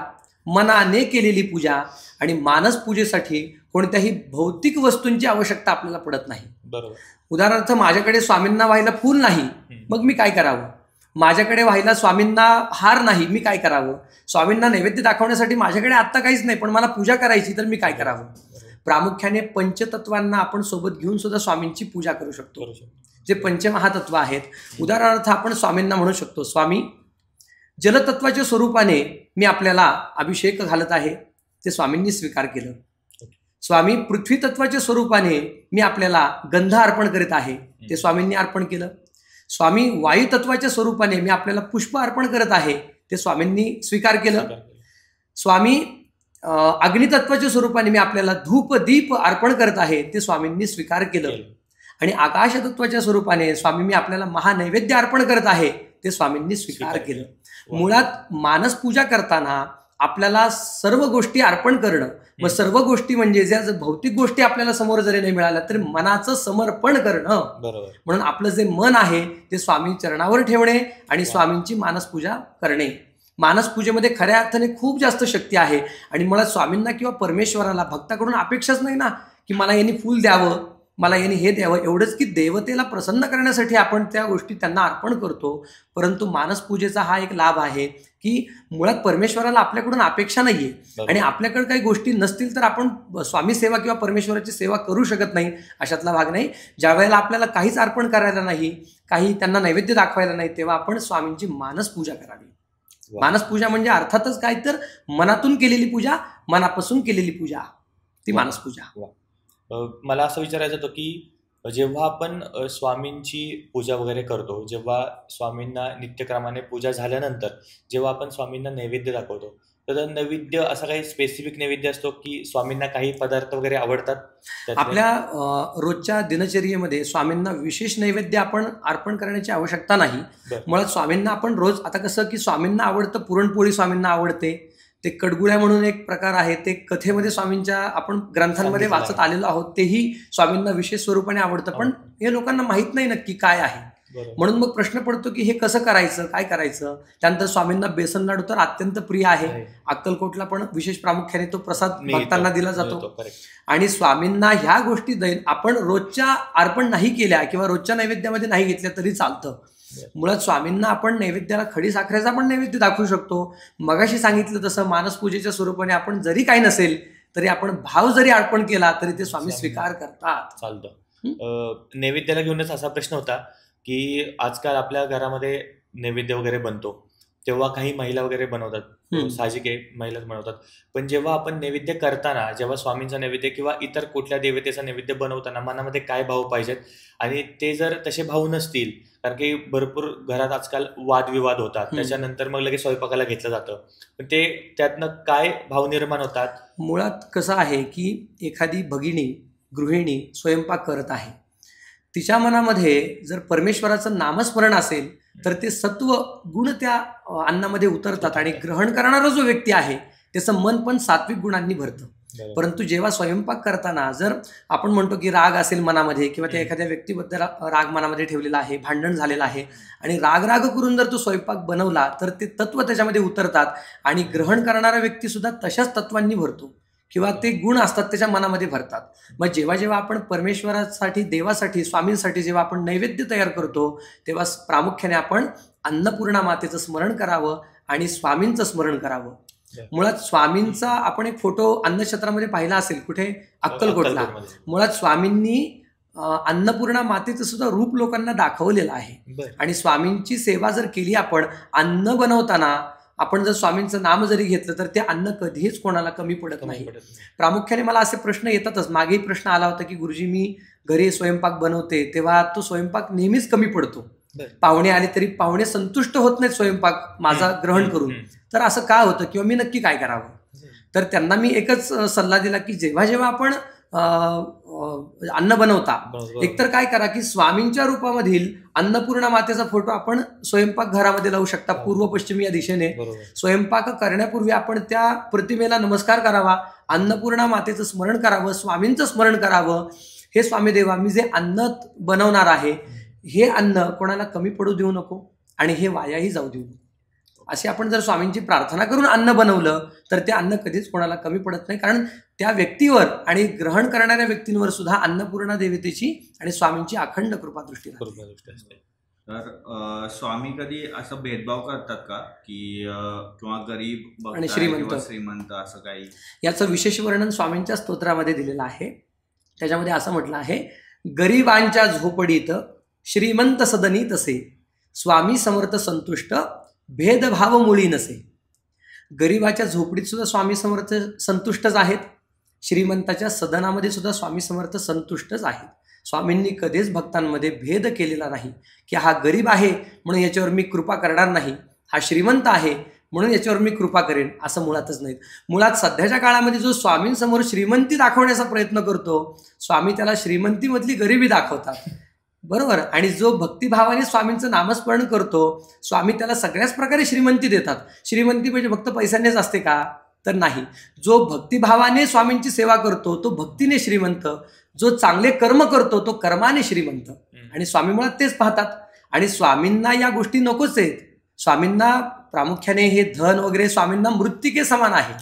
मनाने केलेली पूजा. आणि मानस पूजेसाठी कोणत्याही भौतिक वस्तूंची आवश्यकता आपल्याला पडत नाही. उदाहरणार्थ, माझ्याकडे स्वामींना व्हायला फूल नाही, मग मी काय करावं. माझ्याकडे व्हायला स्वामींना हार नाही, मी काय करावं. स्वामींना नैवेद्य दाखवण्यासाठी माझ्याकडे आत्ता काहीच नाही, पण मला पूजा करायची, तर मी काय करावं. प्रामुख्याने पंचतत्वांना आपण सोबत घेऊन सुद्धा स्वामींची पूजा करू शकतो, जे पंचमहातत्व आहेत. उदाहरणार्थ आपण स्वामींना म्हणू शकतो, स्वामी जलतत्वाच्या स्वरूपाने मी आपल्याला अभिषेक घालत आहे, ते स्वामींनी स्वीकार केलं. स्वामी पृथ्वी तत्वाच्या स्वरूपाने मी आपल्याला गंध अर्पण करीत आहे, ते स्वामींनी अर्पण केलं. स्वामी वायू तत्वाच्या स्वरूपाने मी आपल्याला पुष्प अर्पण करत आहे, ते स्वामींनी स्वीकार केलं. स्वामी अग्नितत्वाच्या स्वरूपाने मी आपल्याला धूप दीप अर्पण करत आहे, ते स्वामींनी स्वीकार केलं. आणि आकाश तत्वाच्या स्वरूपाने स्वामी मी आपल्याला महानैवेद्य अर्पण करत आहे, ते स्वामींनी स्वीकार केलं. मुळात मानस पूजा करताना आपल्याला सर्व गोष्टी अर्पण करणं, मग सर्व गोष्टी म्हणजे ज्या भौतिक गोष्टी आपल्याला समोर जरी नाही मिळाल्या तरी मनाचं समर्पण करणं. म्हणून आपलं जे मन आहे ते स्वामी चरणावर ठेवणे आणि स्वामींची मानस पूजा करणे. मानस पूजेमध्ये खऱ्या अर्थाने खूप जास्त शक्ती आहे. आणि मला स्वामींना किंवा परमेश्वराला भक्ताकडून अपेक्षाच नाही ना की मला यांनी फूल द्यावं, मला यांनी हे द्यावं. एवढंच की देवतेला प्रसन्न करण्यासाठी आपण त्या गोष्टी त्यांना अर्पण करतो. परंतु मानस पूजेचा हा एक लाभ आहे की मुळात परमेश्वराला आपल्याकडून अपेक्षा नाहीये, आणि आपल्याकडे काही गोष्टी नसतील तर आपण स्वामी सेवा किंवा परमेश्वराची सेवा करू शकत नाही, अशातला भाग नाही. ज्या वेळेला आपल्याला काहीच अर्पण करायला नाही, काही त्यांना नैवेद्य दाखवायला नाही, तेव्हा आपण स्वामींची मानस पूजा करावी. मानस पूजा म्हणजे अर्थातच काय, तर मनातून केलेली पूजा, मनापासून केलेली पूजा, ती मानस पूजा. मला असं विचारायचं होतं की जेव्हा आपण स्वामींची पूजा वगैरे करतो, जेव्हा स्वामींना नित्यक्रमाने पूजा झाल्यानंतर जेव्हा आपण स्वामींना नैवेद्य दाखवतो, तर नैवेद्य असा काही स्पेसिफिक नैवेद्य असतो की स्वामींना काही पदार्थ वगैरे आवडतात? आपल्या रोजच्या दिनचर्येमध्ये स्वामींना विशेष नैवेद्य आपण अर्पण करण्याची आवश्यकता नाही. मुळात स्वामींना आपण रोज, आता कसं की स्वामींना आवडतं पुरणपोळी, स्वामींना आवडते, ते कडगुळ्या म्हणून एक प्रकार आहे, ते कथेमध्ये स्वामींच्या आपण ग्रंथांमध्ये सांगितलं वाचत आहे. आलेलो आहोत, तेही स्वामींना विशेष स्वरूपाने आवडतं, पण हे लोकांना माहित नाही नक्की काय आहे. बरोबर. म्हणून मग प्रश्न पडतो की हे कसं करायचं, काय करायचं. त्यानंतर स्वामींना बेसन लाडू तर अत्यंत प्रिय आहे. आहे. अक्कलकोटला पण विशेष प्रामुख्याने तो प्रसाद मिळतो, भक्तांना दिला जातो. मिळतो, correct. आणि स्वामींना ह्या गोष्टी आपण रोजच्या अर्पण नाही केल्या किंवा रोजच्या नैवेद्यामध्ये नाही घेतल्या तरी चालतं. मुळात स्वामींना आपण नैवेद्याला खडी साखरेचा पण नैवेद्य दाखवू शकतो. मगाशी सांगितलं तसं मानसपूजेच्या स्वरूपाने आपण जरी काही नसेल तरी आपण भाव जरी अर्पण केला तरी ते स्वामी स्वीकार करतात. चालतं. नैवेद्याला घेऊनच असा प्रश्न होता की आजकाल आपल्या घरामध्ये नैवेद्य वगैरे बनतो तेव्हा काही महिला वगैरे बनवतात, साहजिक आहे महिलाच बनवतात. पण जेव्हा आपण नैवेद्य करताना, जेव्हा स्वामींचा नैवेद्य किंवा इतर कुठल्या देवतेचा नैवेद्य बनवताना मनामध्ये काय भाव पाहिजेत, आणि ते जर तसे भाव नसतील, कारण की भरपूर घरात आजकाल वादविवाद होतात, त्याच्यानंतर मग लगेच स्वयंपाकाला घेतलं जातं, पण ते त्यातनं काय भाव निर्माण होतात? मुळात कसं आहे की एखादी भगिनी गृहिणी स्वयंपाक करत आहे, तिच्या मनामध्ये जर परमेश्वराचं नामस्मरण असेल तर ते सत्व गुण त्या अन्नामध्ये उतरतात आणि ग्रहण करणारा जो व्यक्ती आहे त्याचं मन पण सात्विक गुणांनी भरतं. परंतु जेव्हा स्वयंपाक करताना जर आपण म्हणतो की राग असेल मनामध्ये किंवा त्या एखाद्या व्यक्तीबद्दल राग मनामध्ये ठेवलेला आहे, भांडण झालेलं आहे, आणि राग करून जर तो स्वयंपाक बनवला तर ते तत्व त्याच्यामध्ये उतरतात आणि ग्रहण करणारा व्यक्ती सुद्धा तशाच तत्वांनी भरतो किंवा ते गुण असतात त्याच्या मनामध्ये भरतात. मग जेव्हा जेव्हा आपण परमेश्वरासाठी, देवासाठी, स्वामींसाठी जेव्हा आपण नैवेद्य तयार करतो तेव्हा प्रामुख्याने आपण अन्नपूर्णा मातेचं स्मरण करावं आणि स्वामींचं स्मरण करावं. मुळात स्वामींचा आपण एक फोटो अन्नक्षेत्रामध्ये पाहिला असेल, कुठे? अक्कलकोटला. मुळात स्वामींनी अन्नपूर्णा मातेचं सुद्धा रूप लोकांना दाखवलेलं आहे. आणि स्वामींची सेवा जर केली आपण, अन्न बनवताना आपण जर स्वामींचं नाम जरी घेतलं तर ते अन्न कधीच कोणाला कमी पडत नाही. प्रामुख्याने मला असे प्रश्न येतातच. मागेही प्रश्न आला होता की गुरुजी मी घरी स्वयंपाक बनवते तेव्हा तो स्वयंपाक नेहमीच कमी पडतो, पाहुणे आले तरी पाहुणे संतुष्ट होत नाहीत स्वयंपाक माझा ग्रहण करून, तर असं का होतं किंवा मी नक्की काय करावं? तर त्यांना मी एकच सल्ला दिला की जेव्हा जेव्हा आपण अन्न बनवता, एकतर काय करा की स्वामींच्या रूपामधील अन्नपूर्णा मातेचा फोटो आपण स्वयंपाक घरामध्ये लावू शकता, पूर्व पश्चिम या दिशेने. स्वयंपाक करण्यापूर्वी आपण त्या प्रतिमेला नमस्कार करावा, अन्नपूर्णा मातेचं स्मरण करावं, स्वामींचं स्मरण करावं. हे स्वामी देवा, मी जे अन्न बनवणार आहे हे अन्न कोणाला कमी पडू देऊ नको आणि हे वायाही जाऊ देऊ नको. अशी आपण जर स्वामींची प्रार्थना करून अन्न बनवलं तर ते अन्न कधीच कोणाला कमी पडत नाही, कारण त्या व्यक्तीवर आणि ग्रहण करणाऱ्या व्यक्तींवर सुद्धा अन्नपूर्णा देवतेची आणि स्वामींची अखंड कृपादृष्टी असते. तर स्वामी कधी असं भेदभाव करतात का की किंवा गरीब आणि श्रीमंत असं काही? याचं विशेष वर्णन स्वामींच्या स्तोत्रामध्ये दिलेलं आहे. त्याच्यामध्ये असं म्हटलं आहे, गरीबांच्या झोपडीत श्रीमंत सदनी तसे, स्वामी समर्थ संतुष्ट भेदभाव मुळी नसे. गरीबाच्या झोपडीत सुद्धा स्वामी समर्थ संतुष्टच आहेत, श्रीमंताच्या सदनामध्ये सुद्धा स्वामी समर्थ संतुष्टच आहेत. स्वामींनी कधीच भक्तांमध्ये भेद केलेला नाही की हा गरीब आहे म्हणून याच्यावर मी कृपा करणार नाही, हा श्रीमंत आहे म्हणून याच्यावर मी कृपा करेन, असं मुळातच नाहीत. मुळात सध्याच्या काळामध्ये जो स्वामींसमोर श्रीमंती दाखवण्याचा प्रयत्न करतो, स्वामी त्याला श्रीमंतीमधली गरिबी दाखवतात, बरोबर. आणि जो भक्तिभावाने स्वामींचं नामस्मरण करतो, स्वामी त्याला सगळ्याच प्रकारे श्रीमंती देतात. श्रीमंती म्हणजे फक्त पैशानेच असते का? तर नाही. जो भक्तिभावाने स्वामींची सेवा करतो तो भक्तीने श्रीमंत, जो चांगले कर्म करतो तो कर्माने श्रीमंत. आणि स्वामी मुळात तेच पाहतात. आणि स्वामींना या गोष्टी नकोच आहेत. स्वामींना प्रामुख्याने हे धन वगैरे स्वामींना मृत्तिके समान आहे.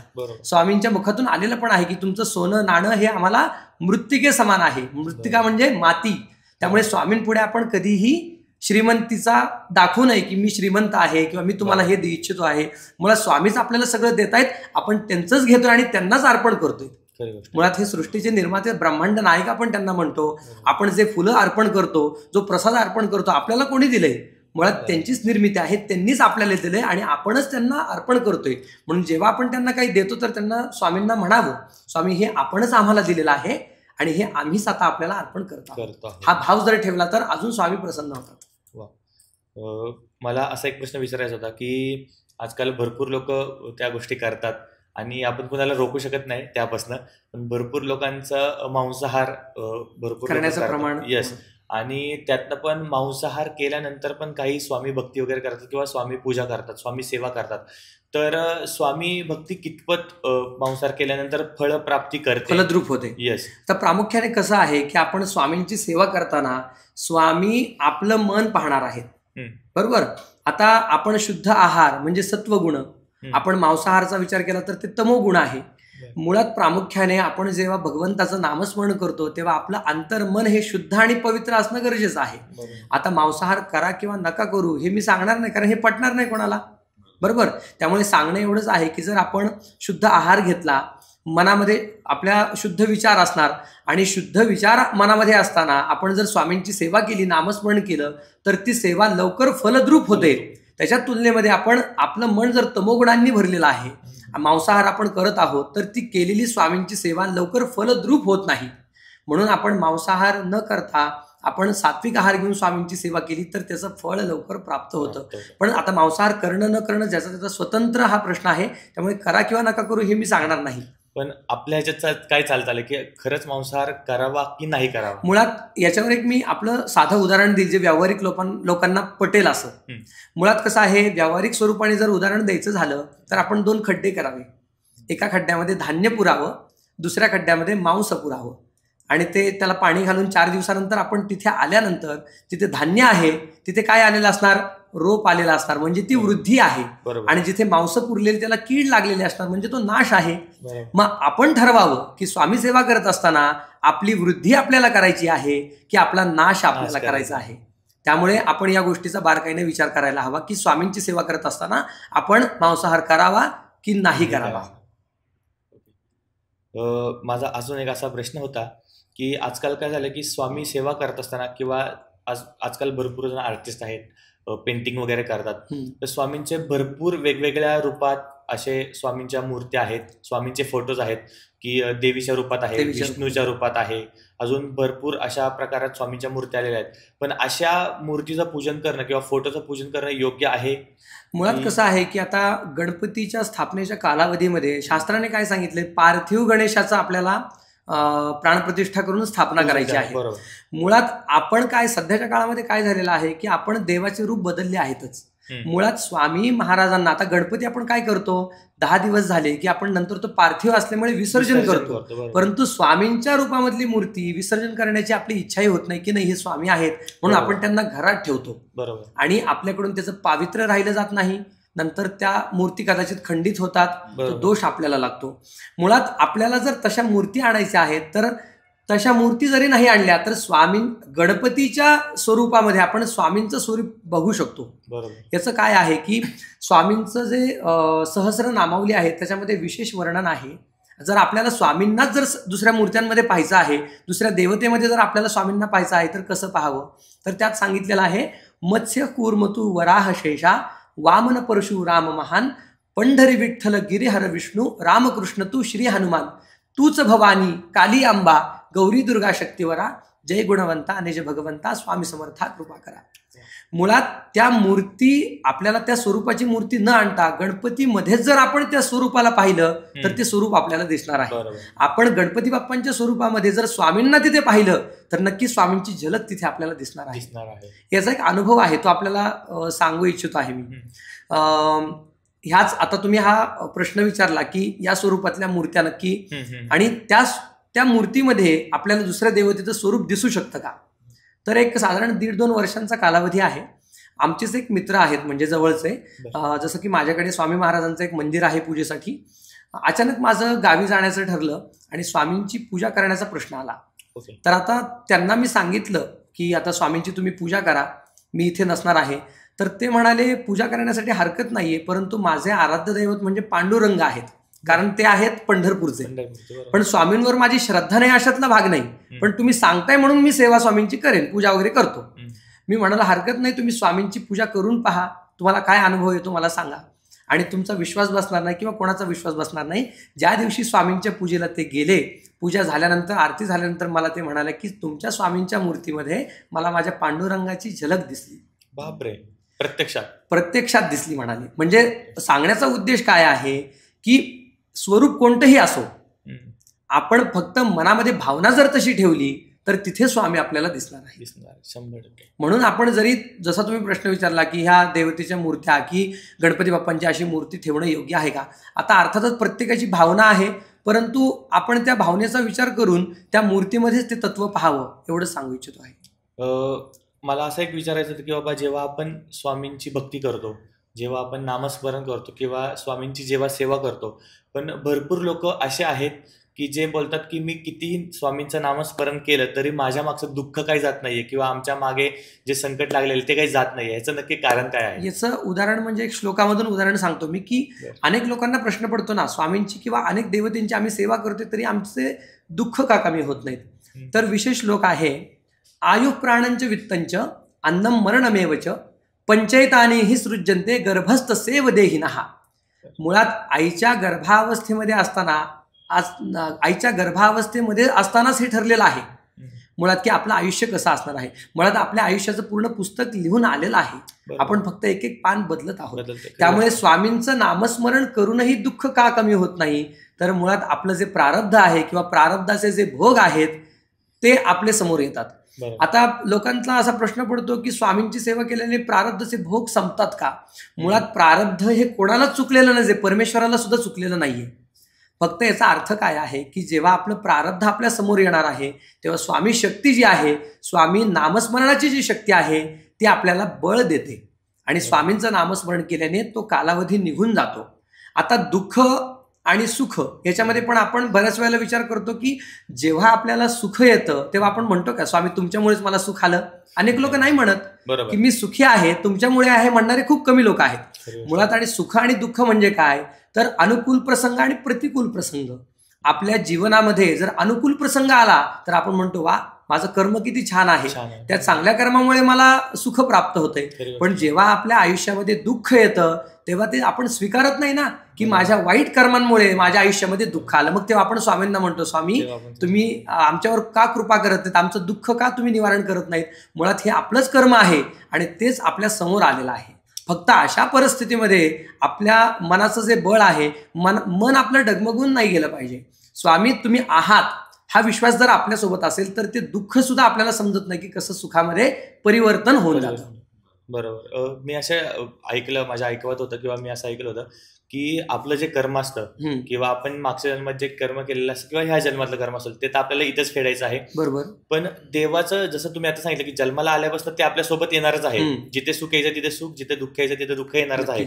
स्वामींच्या मुखातून आलेलं पण आहे की तुमचं सोनं नाणं हे आम्हाला मृत्तिके समान आहे. मृत्तिका म्हणजे माती. त्यामुळे स्वामींपुढे आपण कधीही श्रीमंतीचा दाखवू नये की मी श्रीमंत आहे किंवा मी तुम्हाला हे दे इच्छितो आहे. मुळात स्वामीच आपल्याला सगळं देत आहेत, आपण त्यांचंच घेतोय आणि त्यांनाच अर्पण करतोय. मुळात हे सृष्टीचे निर्माते ब्रह्मांड नायक आपण त्यांना म्हणतो. आपण जे फुलं अर्पण करतो, जो प्रसाद अर्पण करतो, आपल्याला कोणी दिलंय? मुळात त्यांचीच निर्मिती आहे, त्यांनीच आपल्याला दिलंय आणि आपणच त्यांना अर्पण करतोय. म्हणून जेव्हा आपण त्यांना काही देतो तर त्यांना स्वामींना म्हणावं, स्वामी हे आपणच आम्हाला दिलेलं आहे आणि हे आम्हीच आता आपल्याला अर्पण करतो. हा भाव जर ठेवला तर अजून स्वामी प्रसन्न होतात. मला असा एक प्रश्न विचारायचा होता की आजकाल भरपूर लोक त्या गोष्टी करतात आणि आपण कुणाला रोखू शकत नाही त्यापासून, पण भरपूर लोकांचा मांसाहार भरपूर करण्याचं प्रमाण. यस. आणि त्यातनं पण मांसाहार केल्यानंतर पण काही स्वामी भक्ती वगैरे करतात किंवा स्वामी पूजा करतात, स्वामी सेवा करतात. तर स्वामी भक्ती कितपत मांसाहार केल्यानंतर फळप्राप्ती करते, फलद्रूप होते. येस. तर प्रामुख्याने कसं आहे की आपण स्वामींची सेवा करताना स्वामी आपलं मन पाहणार आहेत. बरोबर. आता आपण शुद्ध आहार म्हणजे सत्वगुण, आपण मांसाहारचा विचार केला तर ते तमोगुण आहे. मुळात प्रामुख्याने आपण जेव्हा भगवंताचं नामस्मरण करतो तेव्हा आपलं अंतर्मन हे शुद्ध आणि पवित्र असणं गरजेचं आहे. आता मांसाहार करा किंवा नका करू हे मी सांगणार नाही, कारण हे पटणार नाही कोणाला. बरोबर. त्यामुळे सांगणं एवढंच आहे की जर आपण शुद्ध आहार घेतला, मनामध्ये आपल्या शुद्ध विचार असणार आणि शुद्ध विचार मनामध्ये असताना आपण जर स्वामींची सेवा केली, नामस्मरण केलं, तर ती सेवा लवकर फलद्रूप होते. त्याच्या तुलनेमध्ये आपण आपलं मन जर तमोगुणांनी भरलेलं आहे, मांसाहार आपण करत आहोत, तर ती केलेली स्वामींची सेवा लवकर फलद्रूप होत नाही. म्हणून आपण मांसाहार न करता आपण सात्विक आहार घेऊन स्वामींची सेवा केली तर त्याचं फळ लवकर प्राप्त होतं. पण आता मांसाहार करणं न करणं ज्याचा त्याचा स्वतंत्र हा प्रश्न आहे, त्यामुळे करा किंवा नका करू हे मी सांगणार नाही. पण आपल्या ह्याच्यात काय चालतं की खरंच मांसाहार करावा की नाही करावा? मुळात याच्यावर एक मी आपलं साधं उदाहरण देईल जे व्यावहारिक लोकांना पटेल असं. मुळात कसं आहे, व्यावहारिक स्वरूपाने जर उदाहरण द्यायचं झालं तर आपण 2 खड्डे करावे. एका खड्ड्यामध्ये धान्य पुरावं, दुसऱ्या खड्ड्यामध्ये मांस पुरावं आणि ते त्याला पाणी घालून 4 दिवसानंतर आपण तिथे आल्यानंतर तिथे धान्य आहे, तिथे काय आलेलं असणार, रोप आलेला असणार, म्हणजे ती वृद्धी आहे. आणि जिथे मांस पुरलेली त्याला कीड लागलेली असणार, म्हणजे तो नाश आहे. मग आपण ठरवावं की स्वामी सेवा करत असताना आपली वृद्धी आपल्याला करायची आहे की आपला नाश आपल्याला करायचा आहे. त्यामुळे आपण या गोष्टीचा बारकाईने विचार करायला हवा की स्वामींची सेवा करत असताना आपण मांसाहार करावा की नाही करावा. माझा अजून एक असा प्रश्न होता की आजकाल काय झालं की स्वामी सेवा करत असताना किंवा आजकाल भरपूर जण आर्टिस्ट आहेत, पेंटिंग वगैरे करतात, तर स्वामींचे भरपूर वेगवेगळ्या रूपात असे स्वामींच्या मूर्त्या आहेत, स्वामींचे फोटोज आहेत की देवीच्या रूपात आहे, विष्णूच्या रूपात आहे, अजून भरपूर अशा प्रकारात स्वामींच्या मूर्त्या आलेल्या आहेत. पण अशा मूर्तीचं पूजन करणं किंवा फोटोचं पूजन करणं योग्य आहे? मुळात कसं आहे की आता गणपतीच्या स्थापनेच्या कालावधीमध्ये शास्त्राने काय सांगितले, पार्थिव गणेशाचा आपल्याला प्राणप्रतिष्ठा करून स्थापना करायची आहे. मुळात आपण काय सध्याच्या काळामध्ये काय झालेलं आहे की आपण देवाचे रूप बदलले आहेतच. मुळात स्वामी महाराजांना आता गणपती आपण काय करतो, 10 दिवस झाले की आपण नंतर तो पार्थिव असल्यामुळे विसर्जन करतो. परंतु स्वामींच्या रूपामधली मूर्ती विसर्जन करण्याची आपली इच्छाही होत नाही की नाही हे स्वामी आहेत म्हणून आपण त्यांना घरात ठेवतो. आणि आपल्याकडून त्याचं पावित्र्य राहिलं जात नाही, नंतर त्या मूर्ती कदाचित खंडित होतात, तो दोष आपल्याला लागतो. मुळात आपल्याला जर तशा मूर्ती आणायच्या आहेत तर तशा मूर्ती जरी नाही आणल्या तर गणपतीच्या स्वरूपामध्ये आपण स्वामींचं स्वरूप बघू शकतो. याचं काय आहे की स्वामींचं जे सहस्र नामावली आहे त्याच्यामध्ये विशेष वर्णन आहे. जर आपल्याला स्वामींनाच जर दुसऱ्या मूर्त्यांमध्ये पाहायचं आहे, दुसऱ्या देवतेमध्ये जर आपल्याला स्वामींना पाहायचं आहे तर कसं पाहावं, तर त्यात सांगितलेलं आहे, मत्स्य कूर्मतू वराह शेषा वामन परशुराम महान पंढरी विठ्ठल गिरिहर विष्णू रामकृष्ण तू श्री हनुमान तूच भवानी काली अंबा गौरी दुर्गा शक्तिवरा जय गुणवंता निज भगवंता स्वामी समर्था कृपा करा. मुळात त्या मूर्ती आपल्याला त्या स्वरूपाची मूर्ती न आणता गणपतीमध्येच जर आपण त्या स्वरूपाला पाहिलं तर ते स्वरूप आपल्याला दिसणार आहे. आपण गणपती बाप्पांच्या स्वरूपामध्ये जर स्वामींना तिथे पाहिलं तर नक्की स्वामींची झलक तिथे आपल्याला दिसणार आहे. याचा एक अनुभव आहे, तो आपल्याला सांगू इच्छितो आहे मी. ह्याच आता तुम्ही हा प्रश्न विचारला की या स्वरूपातल्या मूर्त्या नक्की आणि त्या मूर्तीमध्ये आपल्याला दुसऱ्या देवतेचं स्वरूप दिसू शकतं का, तर एक साधारण 1.5-2 वर्षांचा कालावधी आहे. आमचेच एक मित्र आहेत म्हणजे जवळचे, जसं की माझ्याकडे स्वामी महाराजांचं एक मंदिर आहे पूजेसाठी. अचानक माझं गावी जाण्याचं ठरलं आणि स्वामींची पूजा करण्याचा प्रश्न आला. तर आता त्यांना मी सांगितलं की आता स्वामींची तुम्ही पूजा करा, मी इथे नसणार आहे. तर ते म्हणाले पूजा करण्यासाठी हरकत नाहीये, परंतु माझे आराध्य दैवत म्हणजे पांडुरंग आहेत, कारण ते आहेत पंढरपूरचे. पण स्वामींवर माझी श्रद्धा नाही अशातला भाग नाही, पण तुम्ही सांगताय म्हणून मी सेवा स्वामींची करेन, पूजा वगैरे करतो. मी म्हणाला हरकत नाही, तुम्ही स्वामींची पूजा करून पहा, तुम्हाला काय अनुभव येतो मला सांगा. आणि तुमचा विश्वास बसणार नाही किंवा कोणाचा विश्वास बसणार नाही. ज्या दिवशी स्वामींच्या पूजेला ते गेले, पूजा झाल्यानंतर आरती झाल्यानंतर मला ते म्हणाले की तुमच्या स्वामींच्या मूर्तीमध्ये मला माझ्या पांडुरंगाची झलक दिसली. बापरे, प्रत्यक्षात दिसली म्हणाले. म्हणजे सांगण्याचा उद्देश काय आहे की स्वरूप कोणतंही असो, आपण फक्त मनामध्ये भावना जर तशी ठेवली तर तिथे स्वामी आपल्याला दिसणार आहे. 100%. म्हणून आपण जरी जसा तुम्ही प्रश्न विचारला की ह्या देवतेच्या मूर्त्या की गणपती बाप्पांची अशी मूर्ती ठेवणं योग्य आहे का, आता अर्थातच प्रत्येकाची भावना आहे, परंतु आपण त्या भावनेचा विचार करून त्या मूर्तीमध्येच ते तत्व पाहावं एवढं सांगू इच्छितो आहे. मला असं एक विचारायचं होतं की बाबा जेव्हा आपण स्वामींची भक्ती करतो, जेव्हा आपण नामस्मरण करतो किंवा स्वामींची जेव्हा सेवा करतो, पण भरपूर लोक असे आहेत की जे बोलतात की मी कितीही स्वामींचं नामस्मरण केलं तरी माझ्या मागचं दुःख काही जात नाहीये किंवा आमच्या मागे जे संकट लागलेले ते काही जात नाहीये. याचं नक्की कारण काय आहे? याचं उदाहरण म्हणजे एक श्लोकामधून उदाहरण सांगतो मी की अनेक लोकांना प्रश्न पडतो ना, स्वामींची किंवा अनेक देवतेंची आम्ही सेवा करतो तरी आमचे दुःख का कमी होत नाहीत. तर विशेष श्लोक आहे, आयु प्राणंच वित्तंच अन्नम मरणमेवच पंचैतानी हि सृज्यन्ते गर्भस्थ सेव देहिनः. मुळात आईच्या गर्भावस्थेमध्ये असतानाच हे ठरलेलं आहे मुळात की आपलं आयुष्य कसं असणार आहे. मुळात आपल्या आयुष्याचं पूर्ण पुस्तक लिहून आलेलं आहे, आपण फक्त एक एक पान बदलत आहोत. त्यामुळे स्वामींचं नामस्मरण करूनही दुःख का कमी होत नाही, तर मुळात आपलं जे प्रारब्ध आहे किंवा प्रारब्धाचे जे भोग आहेत ते आपले समोर येतात. आता लोकांचा असा प्रश्न पडतो की स्वामींची सेवा केल्याने प्रारब्धचे भोग संपतात का. मुळात प्रारब्ध हे कोणालाच चुकलेलं नाही, परमेश्वराला सुद्धा चुकलेलं नाहीये. फक्त याचा अर्थ काय आहे की जेव्हा आपलं प्रारब्ध आपल्या समोर येणार आहे तेव्हा स्वामी शक्ती जी आहे, स्वामी नामस्मरणाची जी शक्ती आहे ती आपल्याला बळ देते आणि स्वामींचं नामस्मरण केल्याने तो कालावधी निघून जातो. आता दुःख आणि सुख याच्यामध्ये पण आपण बऱ्याच वेळेला विचार करतो की जेव्हा आपल्याला सुख येतं तेव्हा आपण म्हणतो का स्वामी तुमच्यामुळेच मला सुख आलं. अनेक लोक नाही म्हणत की मी सुखी आहे तुमच्यामुळे आहे, म्हणणारे खूप कमी लोक आहेत. मुळात आणि सुख आणि दुःख म्हणजे काय, तर अनुकूल प्रसंग आणि प्रतिकूल प्रसंग. आपल्या जीवनामध्ये जर अनुकूल प्रसंग आला तर आपण म्हणतो वा माझं कर्म किती छान आहे, त्या चांगल्या कर्मामुळे मला सुख प्राप्त होतंय. पण जेव्हा आपल्या आयुष्यामध्ये दुःख येतं तेव्हा ते आपण स्वीकारत नाही ना की माझ्या वाईट कर्मांमुळे माझ्या आयुष्यामध्ये दुःख आलं. मग तेव्हा आपण स्वामींना म्हणतो स्वामी तुम्ही आमच्यावर का कृपा करत नाहीत, आमचं दुःख का तुम्ही निवारण करत नाहीत. मुळात हे आपलंच कर्म आहे आणि तेच आपल्या समोर आलेलं आहे. फक्त अशा परिस्थितीमध्ये आपल्या मनाचं जे बळ आहे, मन आपलं डगमगून नाही गेलं पाहिजे. स्वामी तुम्ही आहात हा विश्वास जर आपल्यासोबत असेल तर ते दुःख सुद्धा आपल्याला समजत नाही की कसं सुखामध्ये परिवर्तन होऊन जातं. बरोबर. मी असं ऐकलं, माझ्या ऐकवत होतं किंवा मी असं ऐकलं होतं की आपलं जे कर्म असतं किंवा आपण मागच्या जन्मात जे कर्म केलेलं असतं किंवा ह्या जन्मातलं कर्म असेल ते तर आपल्याला इथेच फेडायचं आहे. बरोबर. पण देवाचं जसं तुम्ही आता सांगितलं की जन्माला आल्यापासून ते आपल्यासोबत येणारच आहे. जिथे सुख यायचं तिथे सुख, जिथे दुःख यायचं तिथे दुःख येणारच आहे.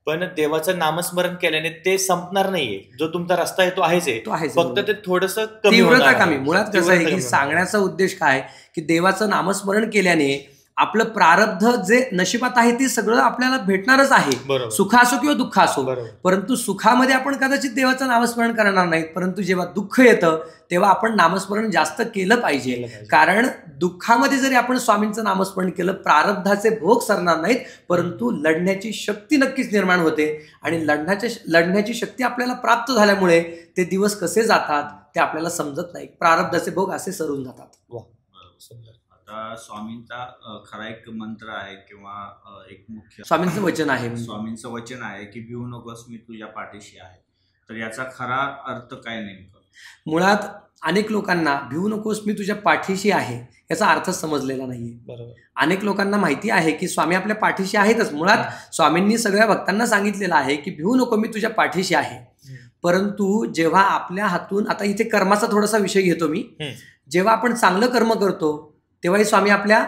पण देवाचं नामस्मरण केल्याने ते संपणार नाहीये. जो तुमचा रस्ता आहे तो आहेच आहे, फक्त ते थोडंसं तीव्रता कमी. मुळात कसं आहे की सांगण्याचा उद्देश काय की देवाचं नामस्मरण केल्याने आपलं प्रारब्ध जे नशिबात आहे ते सगळं आपल्याला भेटणारच आहे, सुख असो किंवा दुःख असो. परंतु सुखामध्ये आपण कदाचित देवाचं नामस्मरण करणार नाहीत, परंतु जेव्हा दुःख येतं तेव्हा आपण नामस्मरण जास्त केलं पाहिजे. कारण दुःखामध्ये जरी आपण स्वामींचं नामस्मरण केलं प्रारब्धाचे भोग सरणार नाहीत, परंतु लढण्याची शक्ती नक्कीच निर्माण होते आणि लढण्याची शक्ती आपल्याला प्राप्त झाल्यामुळे ते दिवस कसे जातात ते आपल्याला समजत नाही, प्रारब्धाचे भोग असे सरून जातात. स्वामींचा खरा एक मंत्र आहे किंवा एक मुख्य स्वामींचं वचन आहे, स्वामींचं वचन आहे की भिवू नकोस मी तुझ्या पाठीशी आहे. तर याचा खरा अर्थ काय नेमकं? मुळात अनेक लोकांना भिवू नकोस मी तुझ्या पाठीशी आहे याचा अर्थ समजलेला नाहीये. अनेक लोकांना माहिती आहे की स्वामी आपल्या पाठीशी आहेतच. मुळात स्वामींनी सगळ्या भक्तांना सांगितलेलं आहे की भिवू नको मी तुझ्या पाठीशी आहे. परंतु जेव्हा आपल्या हातून, आता इथे कर्माचा थोडासा विषय घेतो मी, जेव्हा आपण चांगलं कर्म करतो तेव्हाही स्वामी आपल्या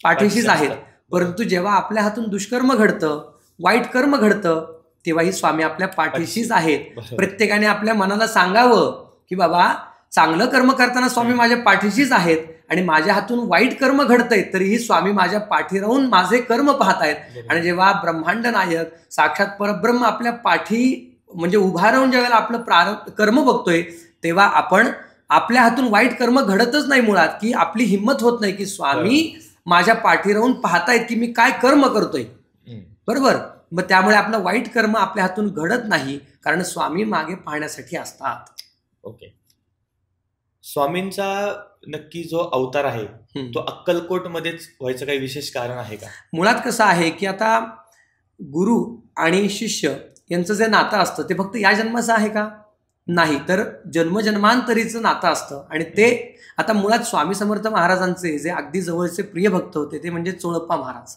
पाठीशीच आहेत. परंतु जेव्हा आपल्या हातून दुष्कर्म घडतं, वाईट कर्म घडतं, तेव्हाही स्वामी आपल्या पाठीशीच आहेत. प्रत्येकाने आपल्या मनाला सांगावं की बाबा चांगलं कर्म करताना स्वामी माझ्या पाठीशीच आहेत आणि माझ्या हातून वाईट कर्म घडतंय तरीही स्वामी माझ्या पाठी राहून माझे कर्म पाहतायत. आणि जेव्हा ब्रह्मांड नायक साक्षात परब्रह्म आपल्या पाठी म्हणजे उभा राहून ज्यावेळेला आपलं कर्म बघतोय तेव्हा आपण आपल्या हातून वाईट कर्म घडतच नाही. मुळात की आपली हिंमत होत नाही की स्वामी माझ्या पाठी राहून पाहतायत की मी काय कर्म करतोय. बरोबर. मग त्यामुळे आपलं वाईट कर्म आपल्या हातून घडत नाही, कारण स्वामी मागे पाहण्यासाठी असतात. ओके. स्वामींचा नक्की जो अवतार आहे तो अक्कलकोट मध्येच व्हायचं काही विशेष कारण आहे का? मुळात कसं आहे की आता गुरु आणि शिष्य यांचं जे नातं असतं ते फक्त या जन्माचं आहे का? नाही, तर जन्मजन्मांतरीचं नातं असतं. आणि ते आता मुळात स्वामी समर्थ महाराजांचे जे अगदी जवळचे प्रिय भक्त होते ते म्हणजे चोळप्पा महाराज.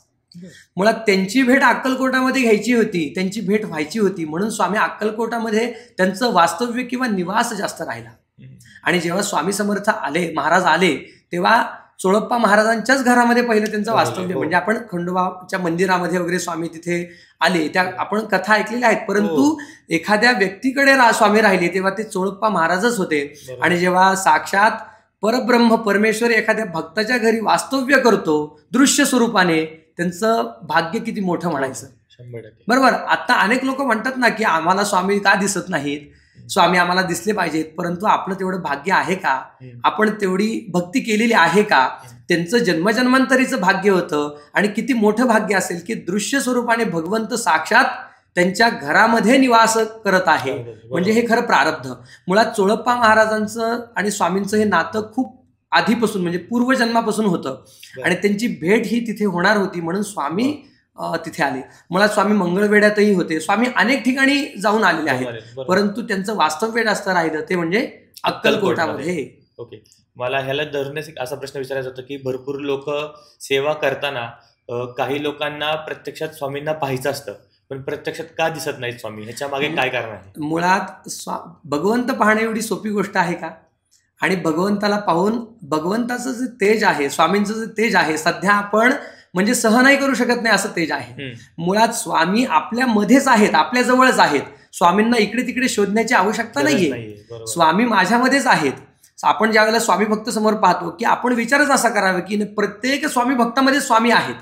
मुळात त्यांची भेट अक्कलकोटामध्ये घ्यायची होती, त्यांची भेट व्हायची होती, म्हणून स्वामी अक्कलकोटामध्ये त्यांचं वास्तव्य किंवा निवास जास्त राहिला. आणि जेव्हा स्वामी समर्थ आले, महाराज आले, तेव्हा चोळप्पा महाराजांच्याच घरामध्ये पहिलं त्यांचं वास्तव्य. म्हणजे आपण खंडोबाच्या मंदिरामध्ये वगैरे स्वामी तिथे आले, त्या आपण कथा ऐकलेल्या आहेत. परंतु एखाद्या व्यक्तीकडे स्वामी राहिले तेव्हा ते चोळप्पा महाराजच होते. आणि जेव्हा साक्षात परब्रह्म परमेश्वर एखाद्या भक्ताच्या घरी वास्तव्य करतो दृश्य स्वरूपाने, त्यांचं भाग्य किती मोठं म्हणायचं. बरोबर. आता अनेक लोक म्हणतात ना की आम्हाला स्वामी का दिसत नाहीत, स्वामी आम्हाला दिसले पाहिजेत, परंतु आपलं तेवढं भाग्य आहे का, आपण तेवढी भक्ती केलेली आहे का. त्यांचं जन्मजन्मांतरीचं भाग्य होतं. आणि किती मोठं भाग्य असेल की दृश्य स्वरूपाने भगवंत साक्षात त्यांच्या घरामध्ये निवास करत आहे. म्हणजे हे खरं प्रारब्ध. मुळात चोळप्पा महाराजांचं आणि स्वामींचं हे नातं खूप आधीपासून म्हणजे पूर्वजन्मापासून होतं. आणि त्यांची भेट ही तिथे होणार होती, म्हणून स्वामी तिथे आले. मुळात स्वामी मंगळवेढ्यातही होते, स्वामी अनेक ठिकाणी जाऊन आलेले आहेत, परंतु त्यांचं वास्तव्य जास्त राहिलं ते म्हणजे अक्कलकोटामध्ये. ओके. मला ह्याला धरूनच असा प्रश्न विचारायचा होता की भरपूर लोक सेवा करताना काही लोकांना प्रत्यक्षात स्वामींना पाहायचं असतं, पण प्रत्यक्षात का दिसत नाहीत स्वामी, ह्याच्या मागे काय कारण आहे? मुळात भगवंत पाहणे एवढी सोपी गोष्ट आहे का? आणि भगवंताला पाहून भगवंताचं जे तेज आहे, स्वामींचं जे तेज आहे, सध्या आपण म्हणजे सहनही करू शकत नाही असं तेज आहे. मुळात स्वामी आपल्या मध्येच आहेत, आपल्या जवळच आहेत. स्वामींना इकडे तिकडे शोधण्याची आवश्यकता नाहीये. स्वामी माझ्यामध्येच आहेत. आपण ज्या वेळेला स्वामी भक्त समोर पाहतो की आपण विचारच असा करावा की प्रत्येक स्वामी भक्तामध्ये स्वामी आहेत.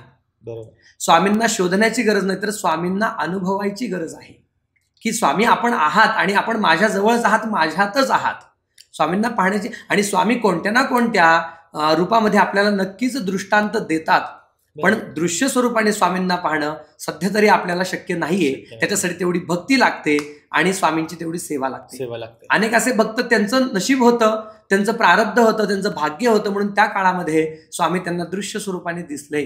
स्वामींना शोधण्याची गरज नाही, तर स्वामींना अनुभवायची गरज आहे की स्वामी आपण आहात आणि आपण माझ्या जवळच आहात, माझ्यातच आहात. स्वामींना पाहण्याची. आणि स्वामी कोणत्या ना कोणत्या रूपामध्ये आपल्याला नक्कीच दृष्टांत देतात, पण दृश्य स्वरूपाने स्वामींना पाहणं सध्या तरी आपल्याला शक्य नाहीये. त्याच्यासाठी तेवढी भक्ती लागते आणि स्वामींची तेवढी सेवा लागते. अनेक असे भक्त त्यांचं नशीब होतं, त्यांचं प्रारब्ध होतं, त्यांचं भाग्य होतं, म्हणून त्या काळामध्ये स्वामी त्यांना दृश्य स्वरूपाने दिसले.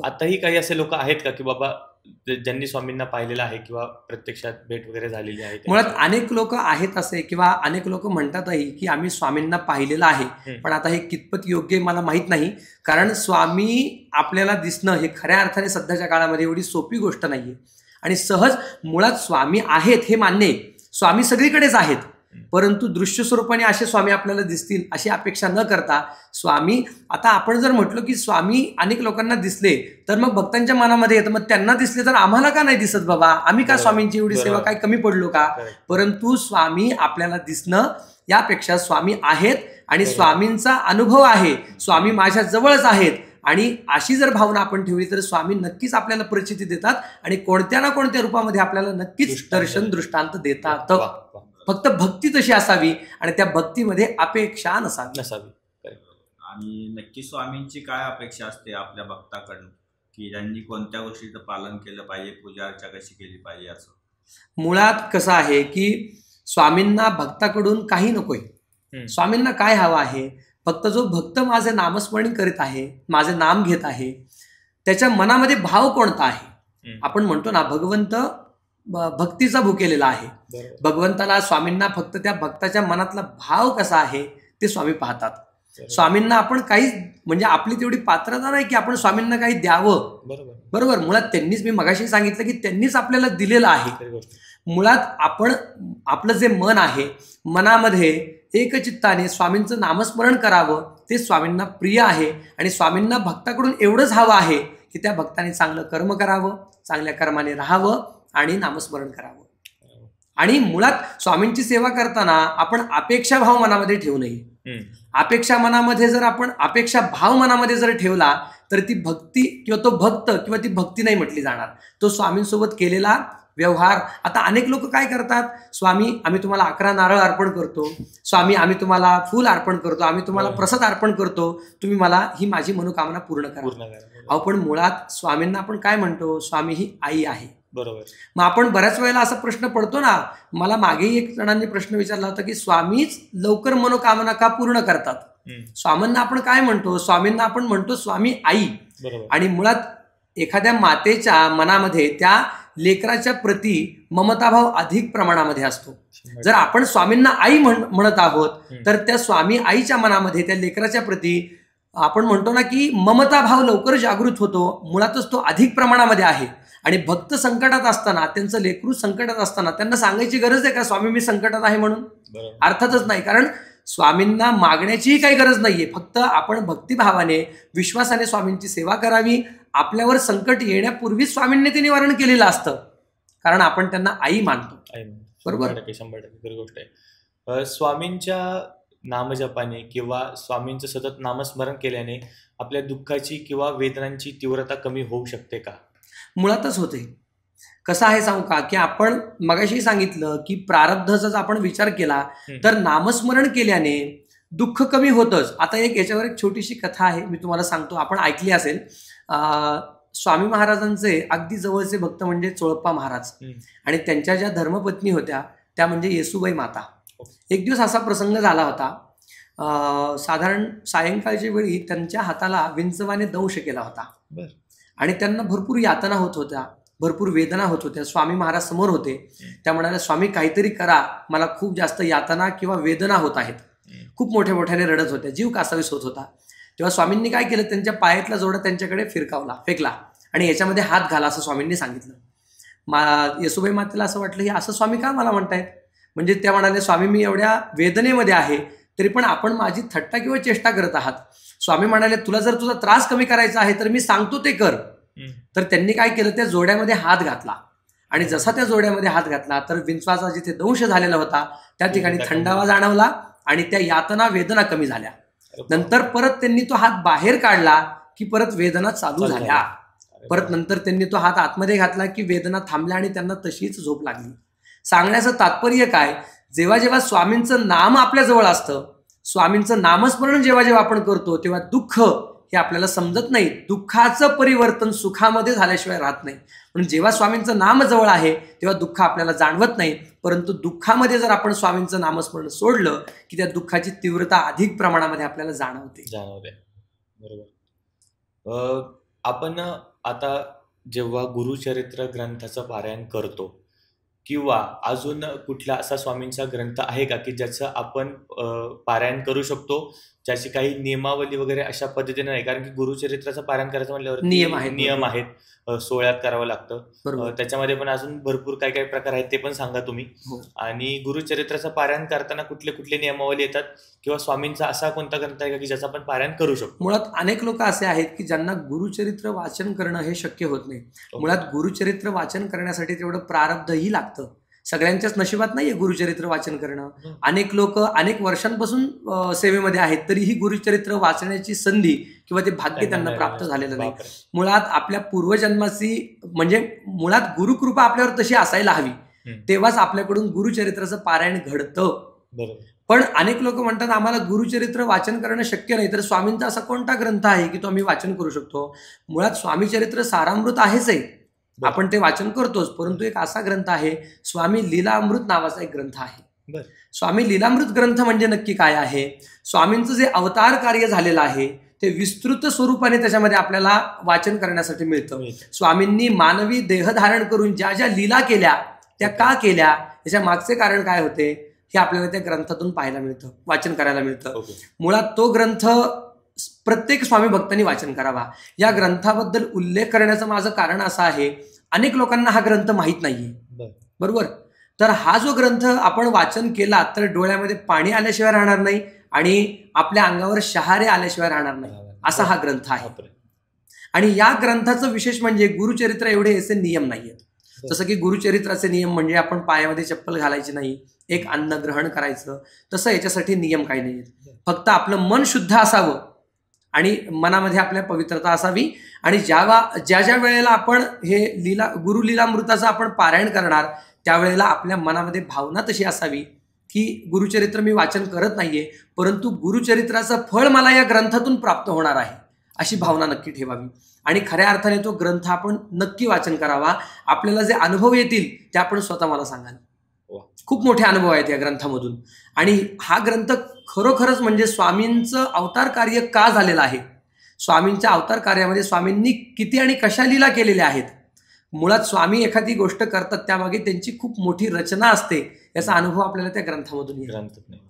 आताही काही असे लोक आहेत का की बाबा ज्यांनी स्वामींना पाहिलेलं आहे किंवा प्रत्यक्षात भेट वगैरे झालेली आहे? मुळात अनेक लोक आहेत असे, किंवा अनेक लोक म्हणतातही की आम्ही स्वामींना पाहिलेलं आहे, पण आता हे कितपत योग्य मला माहित नाही. कारण स्वामी आपल्याला दिसणं हे खऱ्या अर्थाने सध्याच्या काळामध्ये एवढी सोपी गोष्ट नाहीये. आणि सहज मुळात स्वामी आहेत हे मान्य आहे, स्वामी सगळीकडेच आहेत, परंतु दृश्य स्वरूपाने असे स्वामी आपल्याला दिसतील अशी अपेक्षा न करता स्वामी, आता आपण जर म्हटलं की स्वामी अनेक लोकांना दिसले तर मग भक्तांच्या मनामध्ये येतं, मग त्यांना दिसले तर आम्हाला का नाही दिसत बाबा, आम्ही का स्वामींची एवढी सेवा काय कमी पडलो का? परंतु स्वामी आपल्याला दिसणं यापेक्षा स्वामी आहेत आणि स्वामींचा अनुभव आहे, स्वामी माझ्या जवळच आहेत, आणि अशी जर भावना आपण ठेवली तर स्वामी नक्कीच आपल्याला परिचिती देतात आणि कोणत्या ना कोणत्या रूपामध्ये आपल्याला नक्कीच दर्शन दृष्टांत देतात. फक्त भक्ती तशी असावी आणि त्या भक्तीमध्ये अपेक्षा नसावी. आणि नक्की स्वामींची काय अपेक्षा असते आपल्या भक्ताकडून, की त्यांनी कोणत्या गोष्टीचं पालन केलं पाहिजे, पूजा अर्चा कशी केली पाहिजे? असं मुळात कसं आहे की स्वामींना भक्ताकडून काही नकोय. स्वामींना काय हवं आहे? फक्त जो भक्त माझे नामस्मरण करीत आहे, माझे नाम घेत आहे, त्याच्या मनामध्ये भाव कोणता आहे? आपण म्हणतो ना भगवंत भक्तीचा भुकेलेला आहे. भगवंताला स्वामींना फक्त त्या भक्ताच्या मनातला भाव कसा आहे ते स्वामी पाहतात. स्वामींना आपण काही म्हणजे आपली तेवढी पात्रता नाही की आपण स्वामींना काही द्यावं. बरोबर. मुळात त्यांनीच, मी मगाशी सांगितलं की त्यांनीच आपल्याला दिलेलं आहे. मुळात आपण आपलं जे मन आहे, मनामध्ये एकचित्ताने स्वामींचं नामस्मरण करावं, ते स्वामींना प्रिय आहे. आणि स्वामींना भक्ताकडून एवढंच हवं आहे की त्या भक्ताने चांगलं कर्म करावं, चांगल्या कर्माने राहावं आणि नामस्मरण करावं. आणि मुळात स्वामींची सेवा करताना आपण अपेक्षा भाव मनामध्ये ठेवू नये. अपेक्षा मनामध्ये जर आपण अपेक्षा भाव मनामध्ये जर ठेवला तर ती भक्ती किंवा तो भक्त किंवा ती भक्ती नाही म्हटली जाणार. तो स्वामींसोबत केलेला व्यवहार. आता अनेक लोक काय करतात, स्वामी आम्ही तुम्हाला 11 नारळ अर्पण करतो, स्वामी आम्ही तुम्हाला फूल अर्पण करतो, आम्ही तुम्हाला प्रसाद अर्पण करतो, तुम्ही मला ही माझी मनोकामना पूर्ण करा. पण मुळात स्वामींना आपण काय म्हणतो, स्वामी ही आई आहे. बरोबर. मग आपण बऱ्याच वेळेला असा प्रश्न पडतो ना, मला मागेही एक जणांनी प्रश्न विचारला होता की स्वामीच लवकर मनोकामना का पूर्ण करतात? स्वामींना आपण काय म्हणतो? स्वामींना आपण म्हणतो स्वामी आई. आणि मुळात एखाद्या मातेच्या मनामध्ये त्या लेकराच्या प्रती ममताभाव अधिक प्रमाणामध्ये असतो. जर आपण स्वामींना आई म्हणत आहोत तर त्या स्वामी आईच्या मनामध्ये त्या लेकराच्या प्रती आपण म्हणतो ना की ममताभाव लवकर जागृत होतो. मुळातच तो अधिक प्रमाणामध्ये आहे. आणि भक्त संकटात असताना, त्यांचं लेकरू संकटात असताना त्यांना सांगायची गरज आहे का स्वामी मी संकटात आहे म्हणून? अर्थातच नाही. कारण स्वामींना मागण्याचीही काही गरज नाहीये. फक्त आपण भक्तिभावाने विश्वासाने स्वामींची सेवा करावी. आपल्यावर संकट येण्यापूर्वीच स्वामींनी ते निवारण केलेलं असतं, कारण आपण त्यांना आई मानतो. बरोबर. 100% खरी गोष्ट आहे. स्वामींच्या नामजपाने किंवा स्वामींचं सतत नामस्मरण केल्याने आपल्या दुःखाची किंवा वेदनांची तीव्रता कमी होऊ शकते का? मुळातच होते. कसं आहे सांगू का, की आपण मगाशी सांगितलं की प्रारब्धाचा आपण विचार केला तर नामस्मरण केल्याने दुःख कमी होतच. आता याच्यावर एक छोटीशी कथा आहे, मी तुम्हाला सांगतो, आपण ऐकली असेल. स्वामी महाराजांचे अगदी जवळचे भक्त म्हणजे चोळप्पा महाराज, आणि त्यांच्या ज्या धर्मपत्नी होत्या त्या म्हणजे येसूबाई माता. एक दिवस असा प्रसंग झाला होता, साधारण सायंकाळच्या वेळी त्यांच्या हाताला विंचवाने दंश केला होता आणि त्यांना भरपूर यातना होत होत्या, भरपूर वेदना होत होत्या. स्वामी महाराज समोर होते. त्या म्हणाल्या स्वामी काहीतरी करा, मला खूप जास्त यातना किंवा वेदना होत आहेत. खूप मोठ्या मोठ्याने रडत होत्या, जीव कासावीस होत होता. तेव्हा स्वामींनी काय केलं, त्यांच्या पायातला जोडा त्यांच्याकडे फेकला आणि याच्यामध्ये हात घाला असं स्वामींनी सांगितलं. येसूबाई मातेला असं वाटलं, हे असं स्वामी का मला म्हणतायत? म्हणजे त्या म्हणाले स्वामी मी एवढ्या वेदनेमध्ये आहे तरी पण आपण माझी थट्टा किंवा चेष्टा करत आहात. स्वामी म्हणाले तुला जर तुझा त्रास कमी करायचा आहे तर मी सांगतो ते कर. तर त्यांनी काय केलं, त्या जोड्यामध्ये हात घातला आणि जसा त्या जोड्यामध्ये हात घातला तर विंचवाचा जिथे दंश झालेला होता त्या ठिकाणी थंडावा जाणवला आणि त्या यातना वेदना कमी झाल्या. नंतर परत त्यांनी तो हात बाहेर काढला की परत वेदना चालू झाल्या. परत नंतर त्यांनी तो हात आतमध्ये घातला की वेदना थांबल्या आणि त्यांना तशीच झोप लागली. सांगण्याचं तात्पर्य काय, जेव्हा जेव्हा स्वामींचं नाम आपल्या जवळ असतं, स्वामींचं नामस्मरण जेव्हा जेव्हा आपण करतो तेव्हा दुःख हे आपल्याला समजत नाही. दुःखाचं परिवर्तन सुखामध्ये झाल्याशिवाय राहत नाही. म्हणून जेव्हा स्वामींचं नाम जवळ आहे तेव्हा दुःख आपल्याला जाणवत नाही. परंतु दुःखामध्ये जर आपण स्वामींचं नामस्मरण सोडलं की त्या दुःखाची तीव्रता अधिक प्रमाणामध्ये आपल्याला जाणवते. बरोबर. आपण आता जेव्हा गुरुचरित्र ग्रंथाचं पारायण करतो किंवा अजून कुठला असा स्वामींचा ग्रंथ आहे का की ज्याचं आपण पारायण करू शकतो, ज्याची काही नियमावली वगैरे अशा पद्धतीने नाही? कारण की गुरुचरित्राचं पारायण करायचं म्हटल्यावर नियम आहेत, 16 करावं लागतं. त्याच्यामध्ये पण अजून भरपूर काय काय प्रकार आहेत ते पण सांगा तुम्ही. आणि गुरुचरित्राचं पारायण करताना कुठले कुठले नियमावली येतात किंवा स्वामींचा असा कोणता ग्रंथ आहे का की ज्याचं आपण पारायण करू शकतो? मुळात अनेक लोक असे आहेत की ज्यांना गुरुचरित्र वाचन करणं हे शक्य होत नाही. मुळात गुरुचरित्र वाचन करण्यासाठी तेवढं प्रारब्धही लागतं. सगळ्यांच्याच नशिबात नाहीये गुरुचरित्र वाचन करणं. अनेक लोक अनेक वर्षांपासून सेवेमध्ये आहेत तरीही गुरुचरित्र वाचण्याची संधी किंवा ते भाग्य त्यांना प्राप्त झालेलं नाही. मुळात आपल्या पूर्वजन्माची म्हणजे मुळात गुरुकृपा आपल्यावर तशी असायला हवी, तेव्हाच आपल्याकडून गुरुचरित्राचं पारायण घडतं. पण अनेक लोक म्हणतात आम्हाला गुरुचरित्र वाचन करणं शक्य नाही, तर स्वामींचा असा कोणता ग्रंथ आहे की तो आम्ही वाचन करू शकतो? मुळात स्वामी चरित्र सारामृत आहेच आहे, आपण ते वाचन करतोच. परंतु एक असा ग्रंथ आहे स्वामी लीलामृत नावाचा एक ग्रंथ आहे. स्वामी लीलामृत ग्रंथ म्हणजे नक्की काय आहे? स्वामींचं जे अवतार कार्य झालेलं आहे ते विस्तृत स्वरूपाने त्याच्यामध्ये आपल्याला वाचन करण्यासाठी मिळतं. स्वामींनी मानवी देह धारण करून ज्या ज्या लीला केल्या त्या का केल्या, याच्या मागचे कारण काय होते हे आपल्याला त्या ग्रंथातून पाहायला मिळतं, वाचन करायला मिळतं. मुळात तो ग्रंथ प्रत्येक स्वामी भक्तांनी वाचन करावा. या ग्रंथाबद्दल उल्लेख करण्याचं माझं कारण असं आहे, अनेक लोकांना हा ग्रंथ माहीत नाहीये. बरोबर. तर हा जो ग्रंथ आपण वाचन केला तर डोळ्यामध्ये पाणी आल्याशिवाय राहणार नाही आणि आपल्या अंगावर शहारे आल्याशिवाय राहणार नाही, असा हा ग्रंथ आहे. आणि या ग्रंथाचं विशेष म्हणजे गुरुचरित्र एवढे असे नियम नाहीयेत. जसं की गुरुचरित्राचे नियम म्हणजे आपण पायामध्ये चप्पल घालायची नाही, एक अन्न ग्रहण करायचं, तसं याच्यासाठी नियम काही नाहीयेत. फक्त आपलं मन शुद्ध असावं आणि मनामध्ये आपल्या पवित्रता असावी. आणि ज्या ज्या वेळेला आपण हे गुरु लीलामृताचं आपण पारायण करणार त्यावेळेला आपल्या मनामध्ये भावना तशी असावी की गुरुचरित्र मी वाचन करत नाहीये, परंतु गुरुचरित्राचं फळ मला या ग्रंथातून प्राप्त होणार आहे, अशी भावना नक्की ठेवावी. आणि खऱ्या अर्थाने तो ग्रंथ आपण नक्की वाचन करावा. आपल्याला जे अनुभव येतील ते आपण स्वतः मला सांगाल. खूप मोठे अनुभव आहेत या ग्रंथामधून. आणि हा ग्रंथ खरोखरच म्हणजे स्वामींचं अवतार कार्य का झालेलं आहे, स्वामींच्या अवतार कार्यामध्ये स्वामींनी किती आणि कशा लीला केलेल्या आहेत, मुळात स्वामी एखादी गोष्ट करतात त्यामागे त्यांची खूप मोठी रचना असते, याचा अनुभव आपल्याला त्या ग्रंथामधून येतो. ग्रंथात नाही.